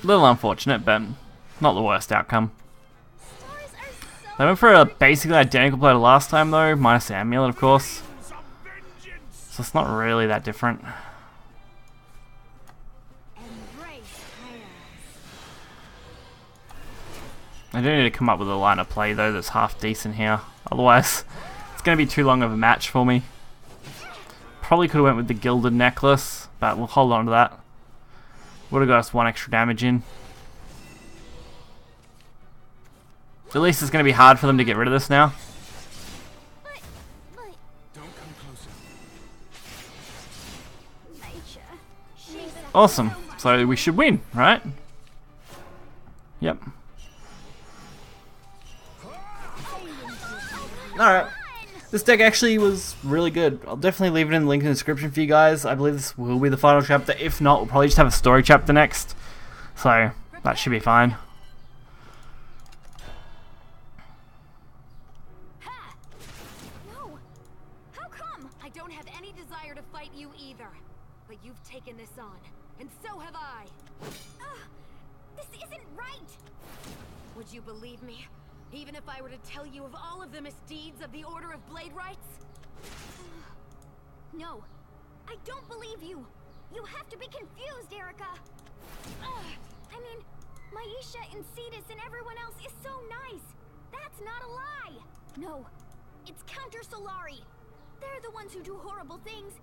A little unfortunate, but not the worst outcome. They went for a basically identical play to last time though, minus the amulet of course. So it's not really that different. I do need to come up with a line of play though that's half decent here. Otherwise, it's going to be too long of a match for me. Probably could have went with the gilded necklace, but we'll hold on to that. Would have got us 1 extra damage in. At least it's going to be hard for them to get rid of this now. Awesome. So we should win, right? Yep. Alright. This deck actually was really good. I'll definitely leave it in the link in the description for you guys. I believe this will be the final chapter. If not, we'll probably just have a story chapter next. So, that should be fine.
No! How come? I don't have any desire to fight you either. But you've taken this on, and so have I. This isn't right! Would you believe me? Even if I were to tell you of all of the misdeeds of the Order of Blade Rights? No, I don't believe you. You have to be confused, Erika. I mean, Maisha and Cetus and everyone else is so nice. That's not a lie. No, it's Counter Solari. They're the ones who do horrible things.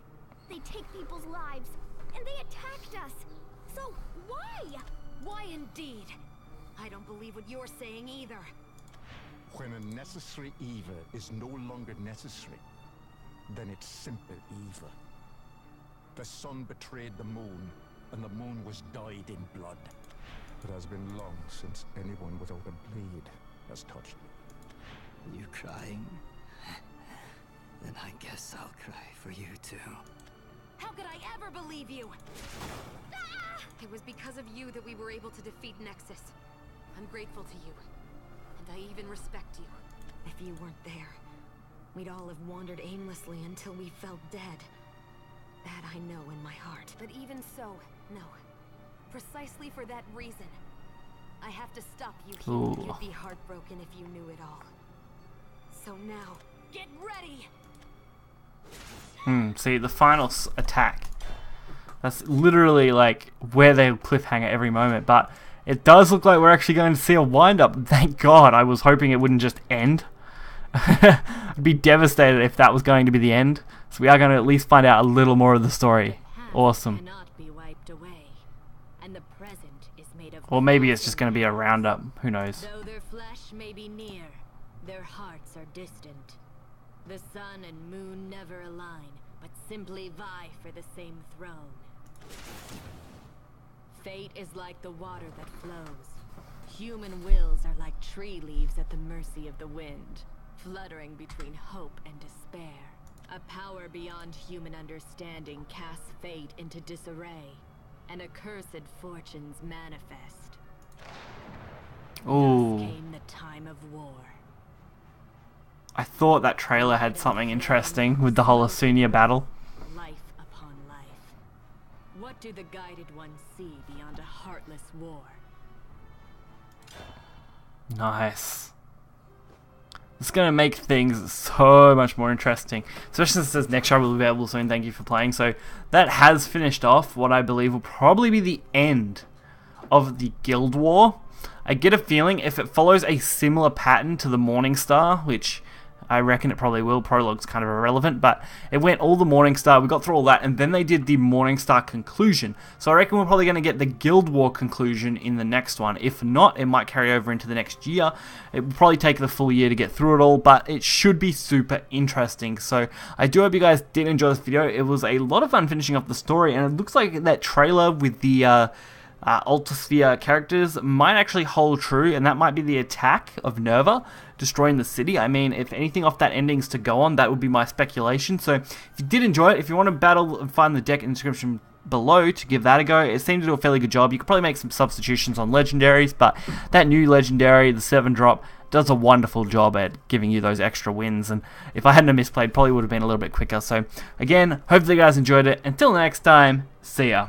They take people's lives, and they attacked us. So why? Why indeed? I don't believe what you're saying either.
When a necessary evil is no longer necessary, then it's simple evil. The sun betrayed the moon, and the moon was dyed in blood. It has been long since anyone without a blade has touched me.
You crying? Then I guess I'll cry for you too.
How could I ever believe you? It was because of you that we were able to defeat Nexus. I'm grateful to you. And I even respect you. If you weren't there, we'd all have wandered aimlessly until we felt dead. That I know in my heart. But even so, no. Precisely for that reason, I have to stop you here. You'd be heartbroken if you knew it all. So now, get ready!
See, the final attack. That's literally like where they cliffhanger every moment, but it does look like we're actually going to see a wind-up. Thank God. I was hoping it wouldn't just end. I'd be devastated if that was going to be the end. So we are going to at least find out a little more of the story. Awesome.
Cannot be wiped away, and the present is made of.
Or maybe it's just going to be a roundup. Who knows?
Though their flesh may be near, their hearts are distant. The sun and moon never align, but simply vie for the same throne. Fate is like the water that flows. Human wills are like tree leaves at the mercy of the wind, fluttering between hope and despair. A power beyond human understanding casts fate into disarray, and accursed fortunes manifest.
Ooh.
Thus came the time of war.
I thought that trailer had something interesting with the whole Asunia battle.
Life upon life. What do the guided ones see beyond a heartless war?
Nice. It's going to make things so much more interesting. Especially since this next chapter will be available soon. Thank you for playing. So that has finished off what I believe will probably be the end of the Guild War. I get a feeling if it follows a similar pattern to the Morningstar, which I reckon it probably will. Prologue's kind of irrelevant, but it went all the Morningstar, we got through all that, and then they did the Morningstar conclusion. So I reckon we're probably going to get the Guild War conclusion in the next one. If not, it might carry over into the next year. It will probably take the full year to get through it all, but it should be super interesting. So I do hope you guys did enjoy this video. It was a lot of fun finishing off the story, and it looks like that trailer with the Altersphere characters might actually hold true, and that might be the attack of Nerva destroying the city. I mean, if anything off that ending's to go on, that would be my speculation. So if you did enjoy it, if you want to battle and find the deck in the description below to give that a go, it seemed to do a fairly good job. You could probably make some substitutions on legendaries, but that new legendary, the 7-drop, does a wonderful job at giving you those extra wins, and if I hadn't misplayed, probably would have been a little bit quicker. So again, hopefully you guys enjoyed it. Until next time, see ya.